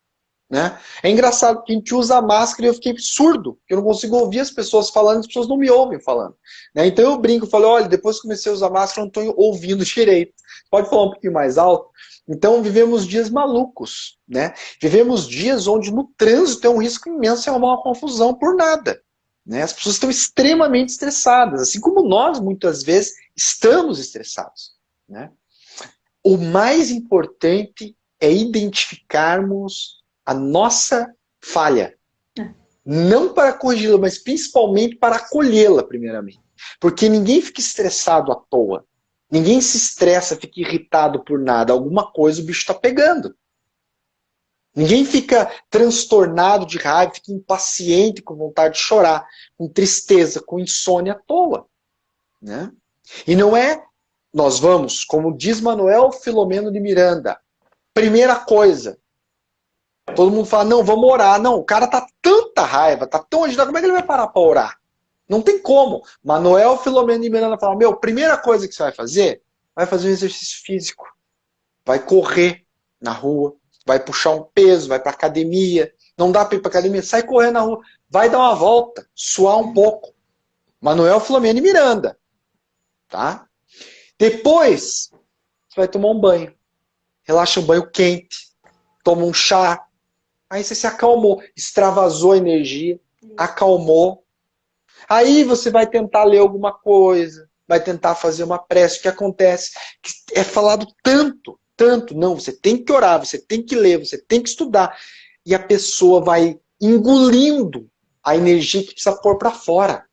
Né? É engraçado que a gente usa máscara e eu fiquei surdo, porque eu não consigo ouvir as pessoas falando, as pessoas não me ouvem falando. Né? Então eu brinco, falei, olha, depois que comecei a usar máscara, eu não estou ouvindo direito. Pode falar um pouquinho mais alto? Então vivemos dias malucos. Né? Vivemos dias onde no trânsito é um risco imenso de arrumar uma confusão por nada. Né? As pessoas estão extremamente estressadas, assim como nós, muitas vezes, estamos estressados. Né? O mais importante é identificarmos a nossa falha. Não para corrigi-la, mas principalmente para acolhê-la, primeiramente. Porque ninguém fica estressado à toa. Ninguém se estressa, fica irritado por nada. Alguma coisa o bicho está pegando. Ninguém fica transtornado de raiva, fica impaciente, com vontade de chorar, com tristeza, com insônia à toa. Né? E não é, nós vamos, como diz Manuel Filomeno de Miranda, primeira coisa, todo mundo fala, não, vamos orar. Não, o cara tá tanta raiva, tá tão agitado, como é que ele vai parar para orar? Não tem como. Manuel Filomeno de Miranda fala, meu, primeira coisa que você vai fazer um exercício físico. Vai correr na rua, vai puxar um peso, vai pra academia. Não dá para ir pra academia, sai correndo na rua. Vai dar uma volta, suar um pouco. Manuel Filomeno de Miranda. Tá? Depois, você vai tomar um banho. Relaxa um banho quente. Toma um chá. Aí você se acalmou, extravasou a energia, acalmou. Aí você vai tentar ler alguma coisa, vai tentar fazer uma prece. O que acontece? É falado tanto, tanto. Não, você tem que orar, você tem que ler, você tem que estudar. E a pessoa vai engolindo a energia que precisa pôr para fora.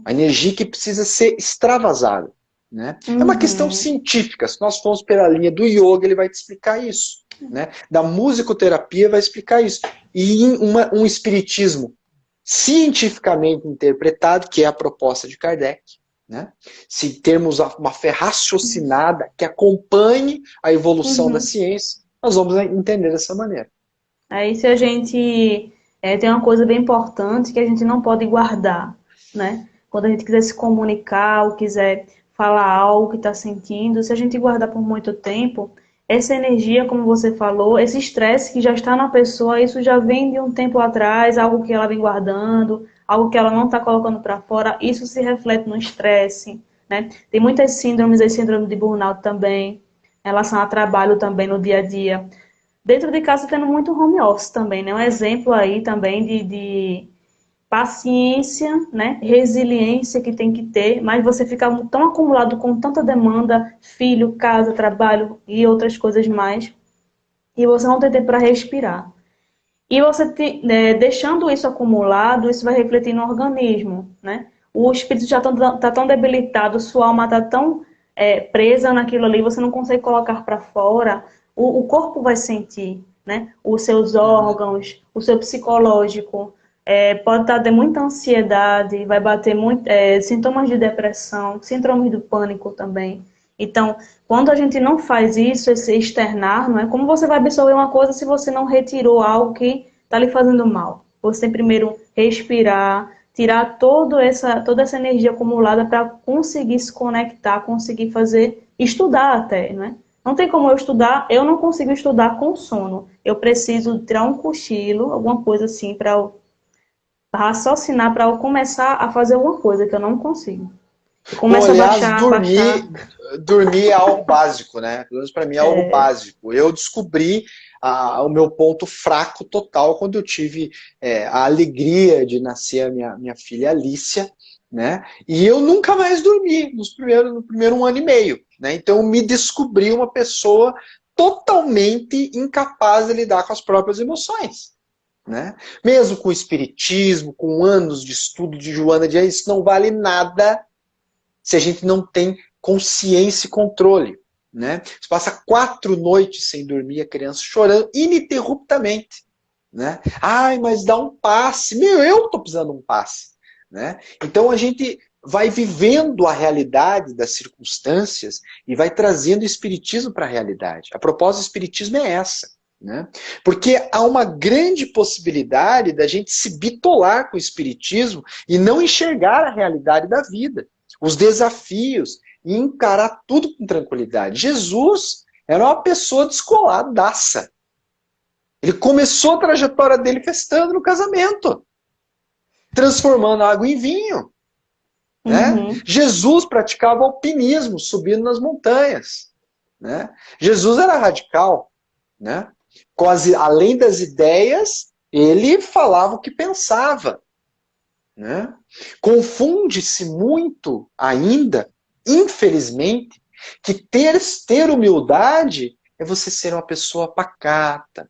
A energia que precisa ser extravasada. Né? É uma questão científica. Se nós formos pela linha do yoga, ele vai te explicar isso. Né? Da musicoterapia vai explicar isso. E um espiritismo cientificamente interpretado, que é a proposta de Kardec. Né? Se termos uma fé raciocinada que acompanhe a evolução da ciência, nós vamos entender dessa maneira. aí se a gente tem uma coisa bem importante que a gente não pode guardar, né? Quando a gente quiser se comunicar ou quiser falar algo que está sentindo, se a gente guardar por muito tempo, essa energia, como você falou, esse estresse que já está na pessoa, isso já vem de um tempo atrás, algo que ela vem guardando, algo que ela não está colocando para fora, isso se reflete no estresse, né? Tem muitas síndromes, a síndrome de burnout também, em relação a trabalho também no dia a dia. dentro de casa tendo muito home office também, né? Um exemplo aí também de paciência, né? Resiliência que tem que ter, mas você fica tão acumulado com tanta demanda, filho, casa, trabalho e outras coisas mais, e você não tem tempo para respirar. E você deixando isso acumulado, isso vai refletir no organismo, né? O espírito já está tão debilitado, sua alma está tão presa naquilo ali, você não consegue colocar para fora, o corpo vai sentir, né? Os seus Uhum. órgãos, o seu psicológico, pode estar de muita ansiedade, vai bater muito, sintomas de depressão, síndrome do pânico também. Então, quando a gente não faz isso, esse externar, não é? Como você vai absorver uma coisa se você não retirou algo que está lhe fazendo mal? Você tem primeiro respirar, tirar toda essa energia acumulada para conseguir se conectar, conseguir fazer, estudar até, não é? Não tem como eu estudar, eu não consigo estudar com sono. Eu preciso tirar um cochilo, alguma coisa assim, para eu raciocinar, para eu começar a fazer alguma coisa que eu não consigo. Bom, Começa a aliás, baixar. dormir é algo básico, né? Pelo menos para mim é algo básico. Eu descobri o meu ponto fraco total quando eu tive a alegria de nascer a minha filha Alicia, né? E eu nunca mais dormi no primeiro 1 ano e meio, né? Então eu me descobri uma pessoa totalmente incapaz de lidar com as próprias emoções. Né? Mesmo com o espiritismo, com anos de estudo de Joana de Ângeles, isso não vale nada se a gente não tem consciência e controle. Né? Você passa 4 noites sem dormir, a criança chorando ininterruptamente. Né? Ai, mas dá um passe. Meu, eu estou precisando de um passe. Né? Então a gente vai vivendo a realidade das circunstâncias e vai trazendo o espiritismo para a realidade. A proposta do espiritismo é essa. Né? Porque há uma grande possibilidade da gente se bitolar com o espiritismo e não enxergar a realidade da vida, os desafios, e encarar tudo com tranquilidade. Jesus era uma pessoa descoladaça. Ele começou a trajetória dele festando no casamento, transformando água em vinho. Né? Uhum. Jesus praticava alpinismo, subindo nas montanhas. Né? Jesus era radical. Né? Além das ideias, ele falava o que pensava. Né? Confunde-se muito ainda, infelizmente, que ter humildade é você ser uma pessoa pacata,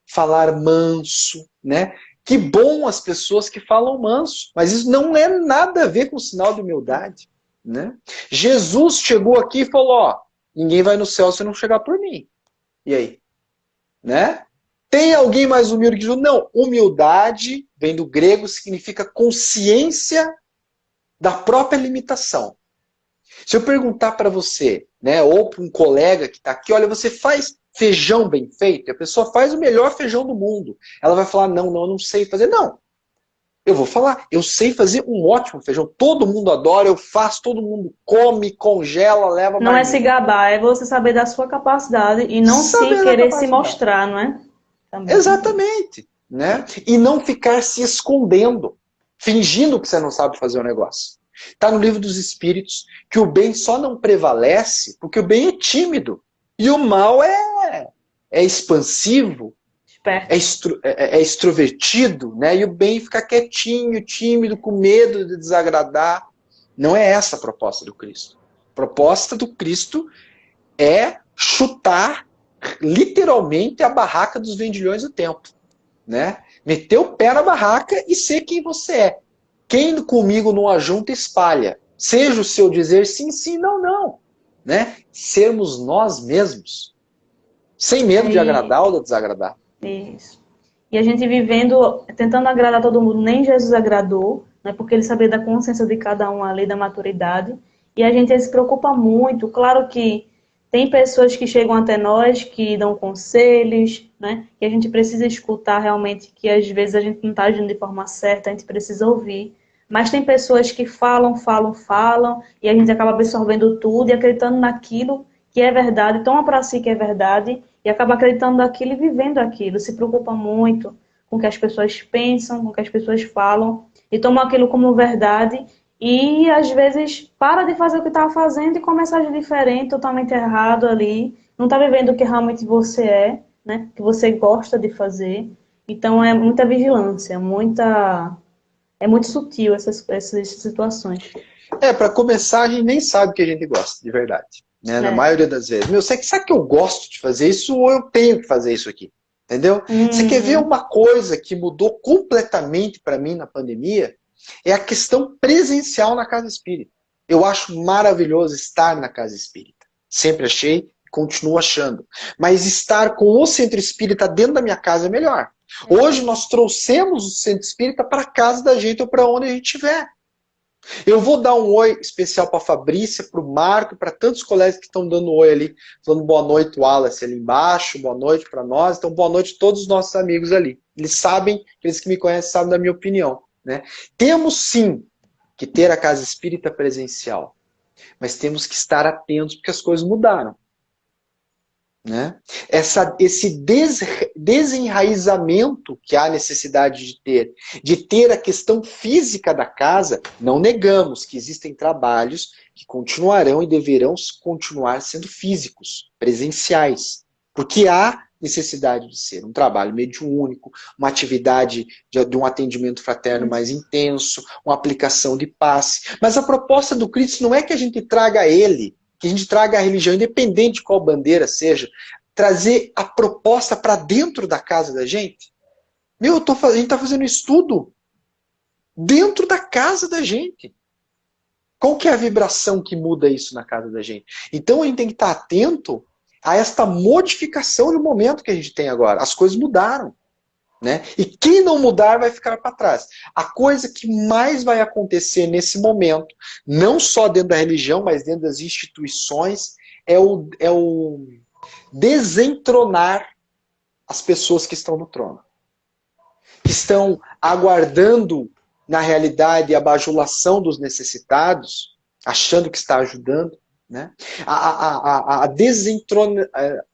falar manso, né? Que bom as pessoas que falam manso, mas isso não é nada a ver com o sinal de humildade, né? Jesus chegou aqui e falou, ó, ninguém vai no céu se não chegar por mim. E aí? Né? Tem alguém mais humilde que Jesus? Não, humildade vem do grego, significa consciência da própria limitação. Se eu perguntar para você, né, ou para um colega que está aqui, olha, você faz feijão bem feito? E a pessoa faz o melhor feijão do mundo. Ela vai falar, não, eu não sei fazer. Não, eu vou falar, eu sei fazer um ótimo feijão. Todo mundo adora, eu faço, todo mundo come, congela, leva Não é se marmita. gabar, é você saber da sua capacidade e não se Saber da querer se capacidade. mostrar, não é? Também. Exatamente. Né? E não ficar se escondendo, fingindo que você não sabe fazer o negócio. Está no livro dos Espíritos que o bem só não prevalece porque o bem é tímido. E o mal é expansivo, Esperto. é extrovertido, né? E o bem fica quietinho, tímido, com medo de desagradar. Não é essa a proposta do Cristo. A proposta do Cristo é chutar literalmente a barraca dos vendilhões do tempo. Né? Meter o pé na barraca e ser quem você é. Quem comigo não ajunta, espalha. Seja o seu dizer sim, sim, não, não. Né? Sermos nós mesmos. Sem medo de E, agradar ou de desagradar. isso. E a gente vivendo, tentando agradar todo mundo, nem Jesus agradou, né? Porque ele sabia da consciência de cada um ali, da maturidade. E a gente se preocupa muito. Claro que tem pessoas que chegam até nós, que dão conselhos, né? Que a gente precisa escutar realmente, que às vezes a gente não está agindo de forma certa, a gente precisa ouvir. Mas tem pessoas que falam, falam, falam, e a gente acaba absorvendo tudo e acreditando naquilo que é verdade, toma para si que é verdade, e acaba acreditando naquilo e vivendo aquilo. Se preocupa muito com o que as pessoas pensam, com o que as pessoas falam, e toma aquilo como verdade, e às vezes para de fazer o que está fazendo e começa a agir diferente, totalmente errado ali, não está vivendo o que realmente você é, né? Que você gosta de fazer. Então é muita vigilância, é muito sutil essas situações. Para começar, a gente nem sabe o que a gente gosta, de verdade. Né? Na É. maioria das vezes. Meu, sabe que eu gosto de fazer isso ou eu tenho que fazer isso aqui? Entendeu? Você quer ver Uhum. uma coisa que mudou completamente para mim na pandemia? É a questão presencial na casa espírita. Eu acho maravilhoso estar na casa espírita. Sempre achei e continuo achando. Mas estar com o centro espírita dentro da minha casa é melhor. Hoje nós trouxemos o centro espírita para a casa da gente ou para onde a gente estiver. Eu vou dar um oi especial para a Fabrícia, para o Marco, para tantos colegas que estão dando oi ali, falando boa noite, Wallace, ali embaixo, boa noite para nós. Então, boa noite a todos os nossos amigos ali. Eles sabem, eles que me conhecem sabem da minha opinião. Né? Temos sim que ter a casa espírita presencial, mas temos que estar atentos porque as coisas mudaram. Né? Esse desenraizamento que há necessidade de ter a questão física da casa, não negamos que existem trabalhos que continuarão e deverão continuar sendo físicos, presenciais, porque há necessidade de ser um trabalho mediúnico, uma atividade de um atendimento fraterno mais intenso, uma aplicação de passe. Mas a proposta do Cristo não é que a gente traga ele, que a gente traga a religião, independente de qual bandeira seja, trazer a proposta para dentro da casa da gente. Meu, a gente está fazendo estudo dentro da casa da gente. Qual que é a vibração que muda isso na casa da gente? Então a gente tem que estar atento a esta modificação do momento que a gente tem agora. As coisas mudaram. Né? E quem não mudar vai ficar para trás. A coisa que mais vai acontecer nesse momento, não só dentro da religião, mas dentro das instituições, é o desentronar as pessoas que estão no trono. Que estão aguardando, na realidade, a bajulação dos necessitados, achando que está ajudando. Né? A desentronar...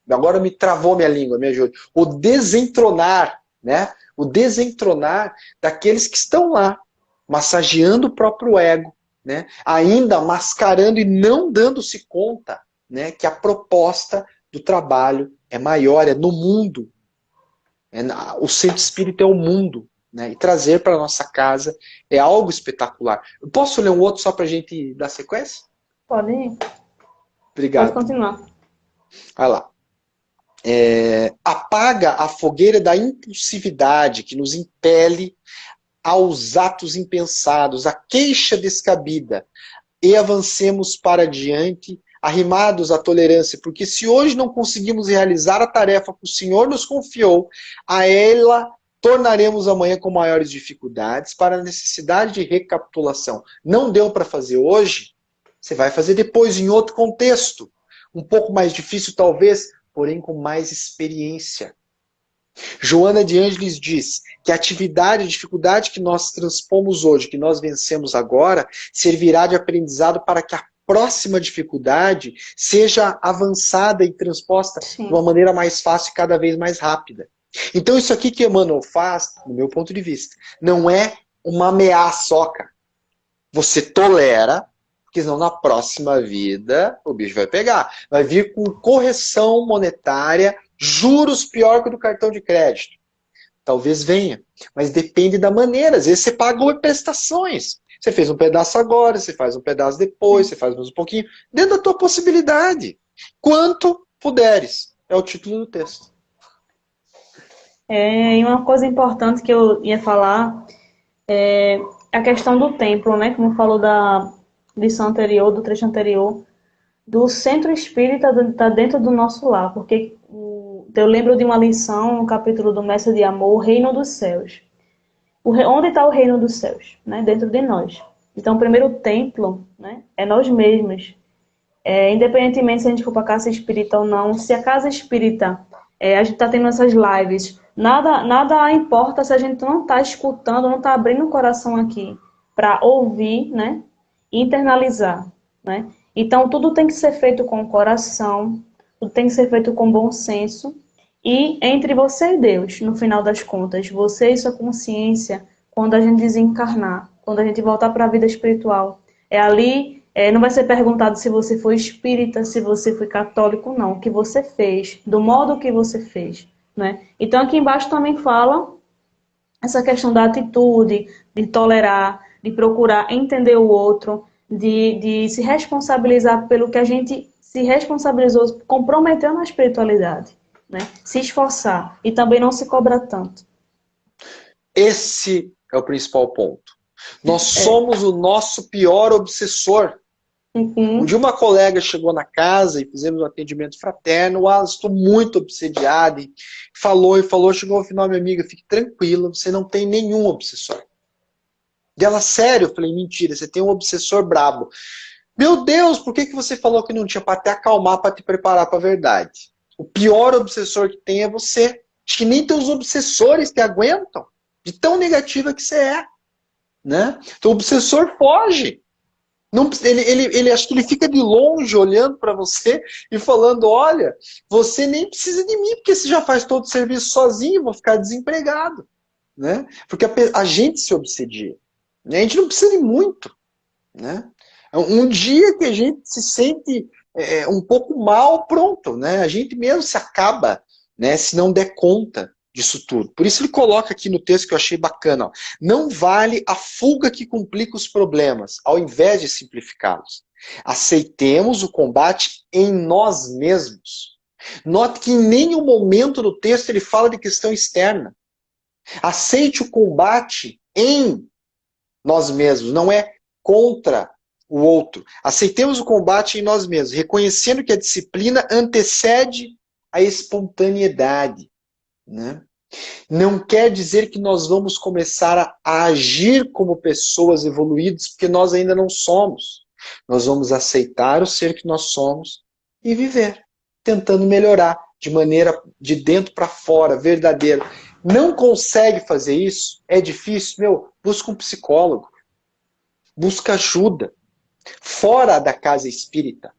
Agora me travou minha língua, me ajude. O desentronar, né? O desentronar daqueles que estão lá, massageando o próprio ego, né? Ainda mascarando e não dando-se conta, né? Que a proposta do trabalho é maior, é no mundo. O centro espírita é o mundo. Né? E trazer para a nossa casa é algo espetacular. Eu posso ler um outro só para a gente dar sequência? Pode ir. Pode Obrigado. continuar. Vai lá. Apaga a fogueira da impulsividade que nos impele aos atos impensados, a queixa descabida, e avancemos para diante, arrimados à tolerância, porque se hoje não conseguimos realizar a tarefa que o Senhor nos confiou, a ela tornaremos amanhã com maiores dificuldades para a necessidade de recapitulação. Não deu para fazer hoje? Você vai fazer depois, em outro contexto. Um pouco mais difícil, talvez, porém com mais experiência. Joana de Ângeles diz que a atividade, a dificuldade que nós transpomos hoje, que nós vencemos agora, servirá de aprendizado para que a próxima dificuldade seja avançada e transposta de uma maneira mais fácil e cada vez mais rápida. Então isso aqui que Emmanuel faz, no meu ponto de vista, não é uma ameaçoca. Você tolera, porque senão na próxima vida o bicho vai pegar. Vai vir com correção monetária, juros pior que o do cartão de crédito. Talvez venha, mas depende da maneira. Às vezes você paga prestações. Você fez um pedaço agora, você faz um pedaço depois, você faz mais um pouquinho, dentro da tua possibilidade. Quanto puderes, é o título do texto. E uma coisa importante que eu ia falar é a questão do templo, né? Como falou da lição anterior, do trecho anterior, do centro espírita está dentro do nosso lar, porque eu lembro de uma lição, um capítulo do Mestre de Amor, o Reino dos Céus. Onde está o Reino dos Céus? Né? Dentro de nós. Então, o primeiro templo, né, é nós mesmos. Independentemente se a gente for para a casa espírita ou não, se a casa espírita, a gente está tendo essas lives, nada importa se a gente não está escutando, não está abrindo o coração aqui para ouvir, né, e internalizar. Né? Então, tudo tem que ser feito com o coração, tudo tem que ser feito com bom senso, e entre você e Deus, no final das contas, você e sua consciência, quando a gente desencarnar, quando a gente voltar para a vida espiritual, ali, não vai ser perguntado se você foi espírita, se você foi católico, não. O que você fez, do modo que você fez. né? Então aqui embaixo também fala essa questão da atitude, de tolerar, de procurar entender o outro, de se responsabilizar pelo que a gente se responsabilizou, comprometeu na espiritualidade, né? Se esforçar e também não se cobrar tanto. Esse é o principal ponto. Nós É. somos o nosso pior obsessor. Um Uhum. dia uma colega chegou na casa e fizemos um atendimento fraterno. Ah, estou muito obsediada. E falou, chegou ao final, minha amiga, fique tranquila, você não tem nenhum obsessor. E ela, sério? Eu falei, mentira, você tem um obsessor brabo. Meu Deus, por que você falou que não tinha? Para te acalmar, para te preparar para a verdade. O pior obsessor que tem é você. Acho que nem teus obsessores te aguentam, de tão negativa que você é. Né? Então o obsessor foge. Não, ele acho que ele fica de longe olhando para você e falando, olha, você nem precisa de mim, porque você já faz todo o serviço sozinho, vou ficar desempregado. Né? Porque a gente se obsedia. Né? A gente não precisa de muito. Né? Um dia que a gente se sente um pouco mal, pronto. Né? A gente mesmo se acaba, né, se não der conta disso tudo. Por isso ele coloca aqui no texto que eu achei bacana. Ó, não vale a fuga que complica os problemas, ao invés de simplificá-los. Aceitemos o combate em nós mesmos. Note que em nenhum momento do texto ele fala de questão externa. Aceite o combate em nós mesmos, não é contra o outro. Aceitemos o combate em nós mesmos, reconhecendo que a disciplina antecede a espontaneidade. Né? Não quer dizer que nós vamos começar a agir como pessoas evoluídas, porque nós ainda não somos. Nós vamos aceitar o ser que nós somos e viver, tentando melhorar de maneira de dentro para fora, verdadeira. Não consegue fazer isso? É difícil? Meu, busca um psicólogo. Busca ajuda. Fora da casa espírita.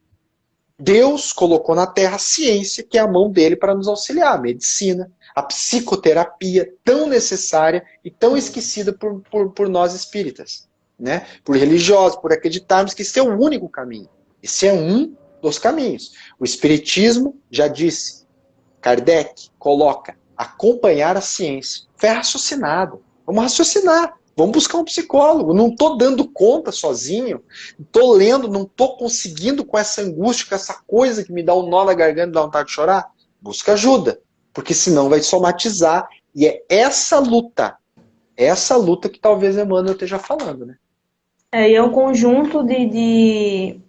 Deus colocou na Terra a ciência, que é a mão dele para nos auxiliar. A medicina, a psicoterapia, tão necessária e tão esquecida por nós espíritas. Né? Por religiosos, por acreditarmos que esse é o único caminho. Esse é um dos caminhos. O espiritismo, já disse, Kardec coloca acompanhar a ciência. Fé raciocinada. Vamos raciocinar. Vamos buscar um psicólogo. Não estou dando conta sozinho. Estou lendo, não estou conseguindo com essa angústia, com essa coisa que me dá um nó na garganta e dá vontade de chorar. Busca ajuda. Porque senão vai somatizar. E é essa luta que talvez Emmanuel esteja falando. Né? E é um conjunto de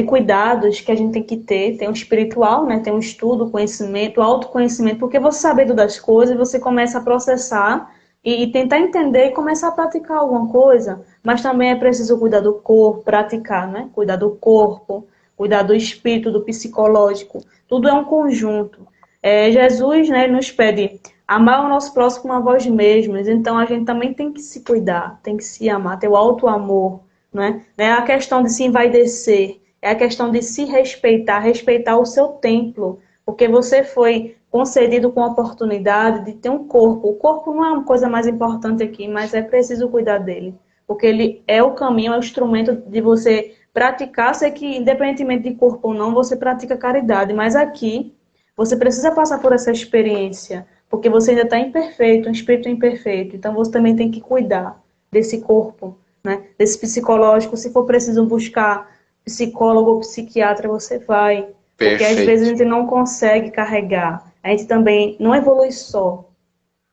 cuidados que a gente tem que ter. Tem o espiritual, né? Tem o estudo, o conhecimento, o autoconhecimento, porque você sabendo das coisas, você começa a processar e tentar entender e começar a praticar alguma coisa. Mas também é preciso cuidar do corpo, praticar, né? Cuidar do corpo, cuidar do espírito, do psicológico. Tudo é um conjunto. Jesus, né, nos pede amar o nosso próximo como a nós mesmos. Então a gente também tem que se cuidar, tem que se amar, ter o auto-amor. Não é a questão de se envaidecer, é a questão de se respeitar, respeitar o seu templo, porque você foi concedido com a oportunidade de ter um corpo. O corpo não é uma coisa mais importante aqui, mas é preciso cuidar dele, porque ele é o caminho, é o instrumento de você praticar. Sei que, independentemente de corpo ou não, você pratica caridade, mas aqui você precisa passar por essa experiência, porque você ainda está imperfeito, um espírito imperfeito, então você também tem que cuidar desse corpo, né? Desse psicológico. Se for preciso buscar psicólogo ou psiquiatra, você vai. Porque às vezes a Perfeito. gente não consegue carregar. A gente também não evolui só.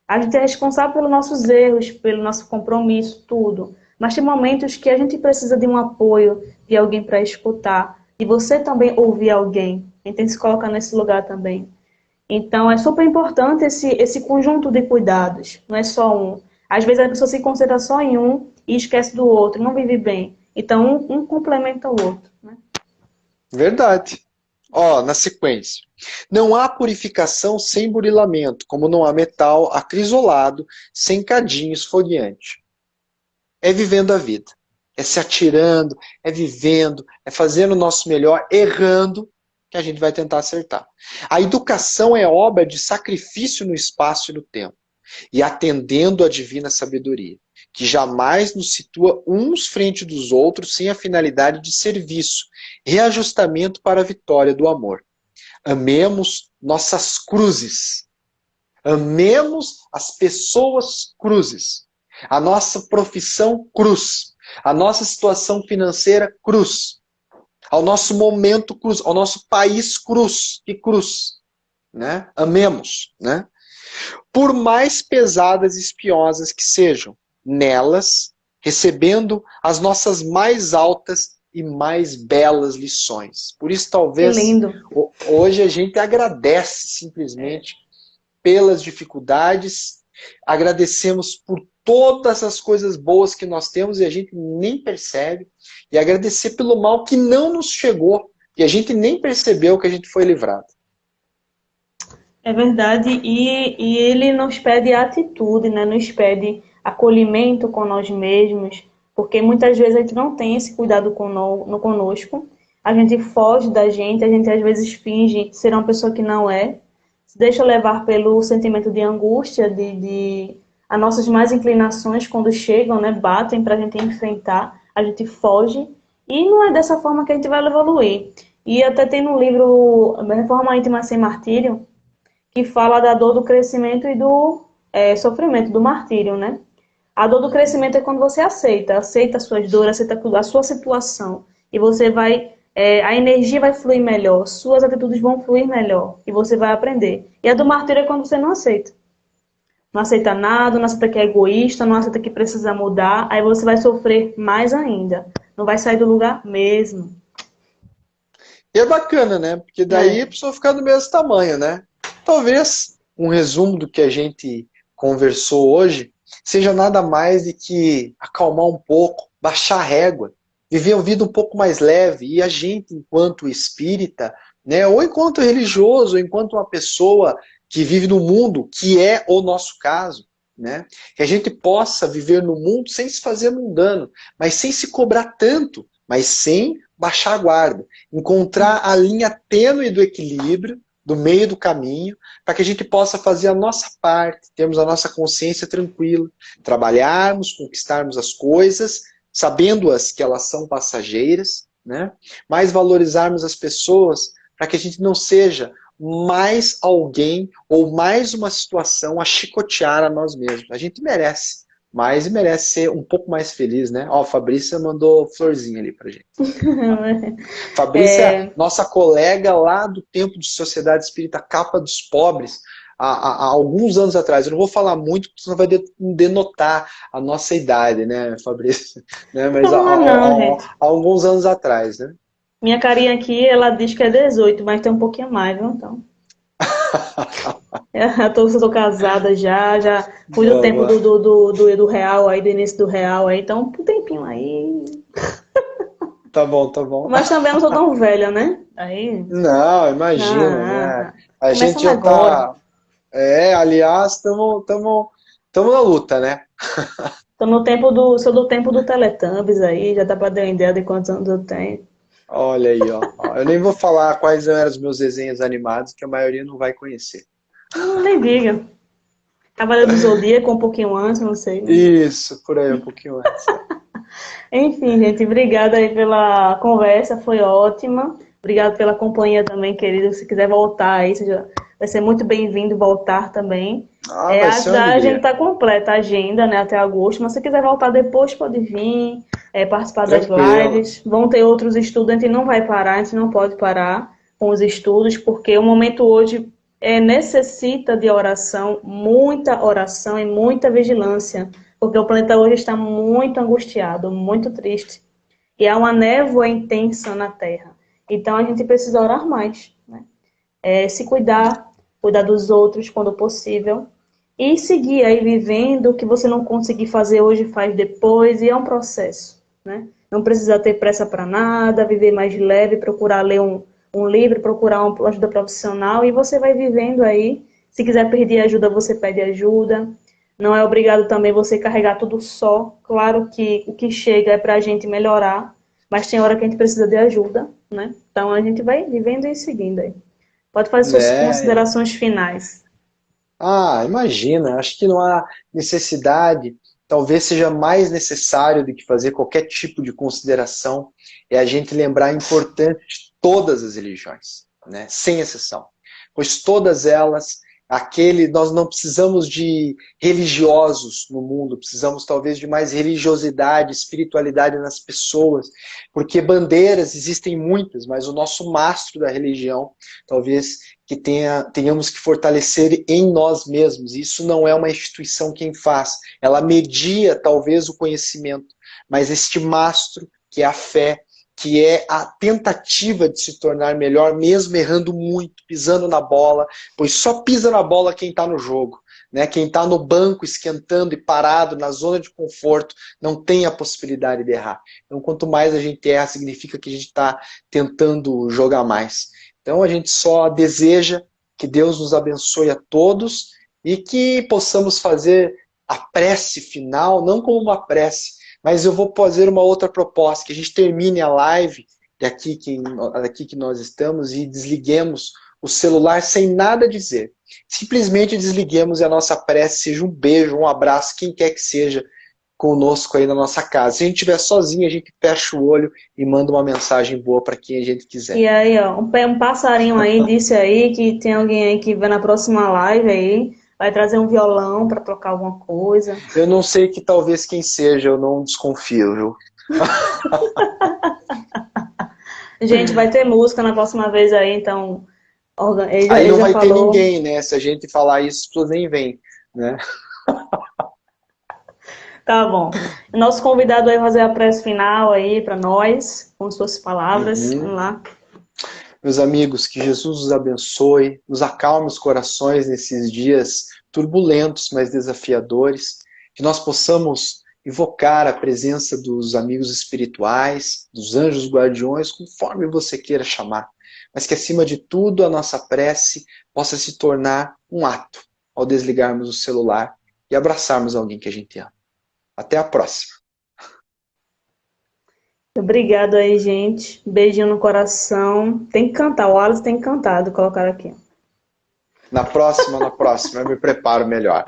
A gente é responsável pelos nossos erros, pelo nosso compromisso, tudo. Mas tem momentos que a gente precisa de um apoio, de alguém para escutar. E você também ouvir alguém. A gente tem que se colocar nesse lugar também. Então, é super importante esse conjunto de cuidados, não é só um. Às vezes a pessoa se concentra só em um e esquece do outro, não vive bem. Então, um complementa o outro. Né? Verdade. Ó, na sequência. Não há purificação sem burilamento, como não há metal acrisolado sem cadinho esfogueante. É vivendo a vida. É se atirando, é vivendo, é fazendo o nosso melhor, errando, que a gente vai tentar acertar. A educação é obra de sacrifício no espaço e no tempo, e atendendo à divina sabedoria, que jamais nos situa uns frente dos outros sem a finalidade de serviço, reajustamento para a vitória do amor. Amemos nossas cruzes, Amemos as pessoas cruzes. A nossa profissão, cruz. A nossa situação financeira, cruz. Ao nosso momento, cruz. Ao nosso país, cruz. Que cruz. Né? Amemos. Né? Por mais pesadas e espiosas que sejam, nelas, recebendo as nossas mais altas e mais belas lições. Por isso, Que talvez, lindo. hoje a gente agradece simplesmente pelas dificuldades, agradecemos por todas as coisas boas que nós temos e a gente nem percebe, e agradecer pelo mal que não nos chegou e a gente nem percebeu que a gente foi livrado. É verdade, e ele nos pede atitude, né? Nos pede acolhimento com nós mesmos, porque muitas vezes a gente não tem esse cuidado conosco, a gente foge da gente, a gente às vezes finge ser uma pessoa que não é, se deixa levar pelo sentimento de angústia, as nossas más inclinações quando chegam, né? Batem para a gente enfrentar, a gente foge, e não é dessa forma que a gente vai evoluir. E até tem no livro Reforma Íntima Sem Martírio, que fala da dor do crescimento e do sofrimento, do martírio, né? A dor do crescimento é quando você aceita as suas dores, aceita a sua situação, e você vai, a energia vai fluir melhor, suas atitudes vão fluir melhor, e você vai aprender. E a do martírio é quando você não aceita. Não aceita nada, não aceita que é egoísta, não aceita que precisa mudar, aí você vai sofrer mais ainda. Não vai sair do lugar mesmo. E é bacana, né? Porque daí a pessoa fica do mesmo tamanho, né? Talvez um resumo do que a gente conversou hoje seja nada mais de que acalmar um pouco, baixar a régua, viver uma vida um pouco mais leve. E a gente, enquanto espírita, né, ou enquanto religioso, ou enquanto uma pessoa que vive no mundo, que é o nosso caso, né, que a gente possa viver no mundo sem se fazer mundano, mas sem se cobrar tanto, mas sem baixar a guarda. Encontrar a linha tênue do equilíbrio, do meio do caminho, para que a gente possa fazer a nossa parte, termos a nossa consciência tranquila, trabalharmos, conquistarmos as coisas, sabendo-as que elas são passageiras, né? Mas valorizarmos as pessoas para que a gente não seja mais alguém ou mais uma situação a chicotear a nós mesmos. A gente merece, mas merece ser um pouco mais feliz, né? Ó, a Fabrícia mandou florzinha ali pra gente. Fabrícia é nossa colega lá do Tempo de Sociedade Espírita Capa dos Pobres, há alguns anos atrás. Eu não vou falar muito, porque senão vai denotar a nossa idade, né, Fabrícia? Né? Mas Não, gente. há alguns anos atrás, né? Minha carinha aqui, ela diz que é 18, mas tem um pouquinho mais, viu? Então. Eu tô casada já fui do tempo do real aí, do início do real aí, então um tempinho aí. Tá bom, tá bom. Mas também não sou tão velha, né? Aí. Não, imagina, né? A gente já agora. tá. Aliás, estamos na luta, né? Sou do tempo do Teletubbies aí, já dá pra dar uma ideia de quantos anos eu tenho. Olha aí, ó. Eu nem vou falar quais eram os meus desenhos animados, que a maioria não vai conhecer. Nem diga. Cavaleiro do Zodíaco um pouquinho antes, não sei. Né? Isso, por aí, um pouquinho antes. Enfim, gente, obrigada aí pela conversa, foi ótima. Obrigado pela companhia também, querido. Se quiser voltar aí, vai ser muito bem-vindo voltar também. Vai ser uma A gente alegria. tá completa a agenda, né, até agosto, mas se quiser voltar depois, pode vir, participar das Tranquilo. lives. Vão ter outros estudos, a gente não vai parar, a gente não pode parar com os estudos, porque o momento hoje necessita de oração e muita vigilância, porque o planeta hoje está muito angustiado, muito triste. E há uma névoa intensa na Terra. Então a gente precisa orar mais, né? Se cuidar dos outros quando possível. E seguir aí vivendo o que você não conseguir fazer hoje, faz depois. E é um processo, né? Não precisa ter pressa para nada, viver mais leve, procurar ler um livro, procurar uma ajuda profissional. E você vai vivendo aí. Se quiser pedir ajuda, você pede ajuda. Não é obrigado também você carregar tudo só. Claro que o que chega é para a gente melhorar, mas tem hora que a gente precisa de ajuda, né? Então a gente vai vivendo e seguindo aí. Pode fazer suas considerações finais. Imagina, acho que não há necessidade, talvez seja mais necessário do que fazer qualquer tipo de consideração, é a gente lembrar a importância de todas as religiões, né? Sem exceção. Pois todas elas Nós não precisamos de religiosos no mundo, precisamos talvez de mais religiosidade, espiritualidade nas pessoas, porque bandeiras existem muitas, mas o nosso mastro da religião, talvez que tenhamos que fortalecer em nós mesmos. Isso não é uma instituição quem faz, ela media talvez o conhecimento, mas este mastro, que é a fé, que é a tentativa de se tornar melhor, mesmo errando muito, pisando na bola, pois só pisa na bola quem está no jogo. Né? Quem está no banco esquentando e parado na zona de conforto não tem a possibilidade de errar. Então, quanto mais a gente erra, significa que a gente está tentando jogar mais. Então, a gente só deseja que Deus nos abençoe a todos e que possamos fazer a prece final, não como uma prece, mas eu vou fazer uma outra proposta, que a gente termine a live daqui que nós estamos e desliguemos o celular sem nada dizer. Simplesmente desliguemos e a nossa prece seja um beijo, um abraço, quem quer que seja conosco aí na nossa casa. Se a gente estiver sozinho, a gente fecha o olho e manda uma mensagem boa para quem a gente quiser. E aí, ó, um passarinho aí disse aí que tem alguém aí que vai na próxima live aí, vai trazer um violão para tocar alguma coisa. Eu não sei que talvez quem seja, eu não desconfio, viu? Gente, vai ter música na próxima vez aí, então... Aí não já vai ter falou... ninguém, né? Se a gente falar isso, as pessoas nem vêm, né? Tá bom. O nosso convidado vai fazer a prece final aí para nós, com suas palavras. Vamos lá. Meus amigos, que Jesus os abençoe, nos acalme os corações nesses dias turbulentos, mas desafiadores, que nós possamos invocar a presença dos amigos espirituais, dos anjos guardiões, conforme você queira chamar, mas que acima de tudo a nossa prece possa se tornar um ato ao desligarmos o celular e abraçarmos alguém que a gente ama. Até a próxima. Obrigado aí, gente. Beijinho no coração. Tem que cantar, o Wallace tem que cantar, vou colocar aqui. Na próxima, eu me preparo melhor.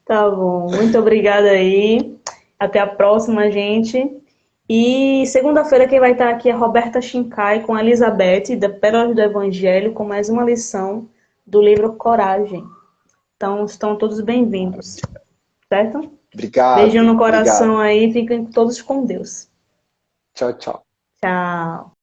Tá bom, muito obrigada aí. Até a próxima, gente. E segunda-feira quem vai estar aqui é Roberta Shincai com a Elizabeth, da Pérolas do Evangelho, com mais uma lição do livro Coragem. Então, estão todos bem-vindos. Certo? Obrigado. Beijinho no coração aí, fiquem todos com Deus. Tchau, tchau. Tchau.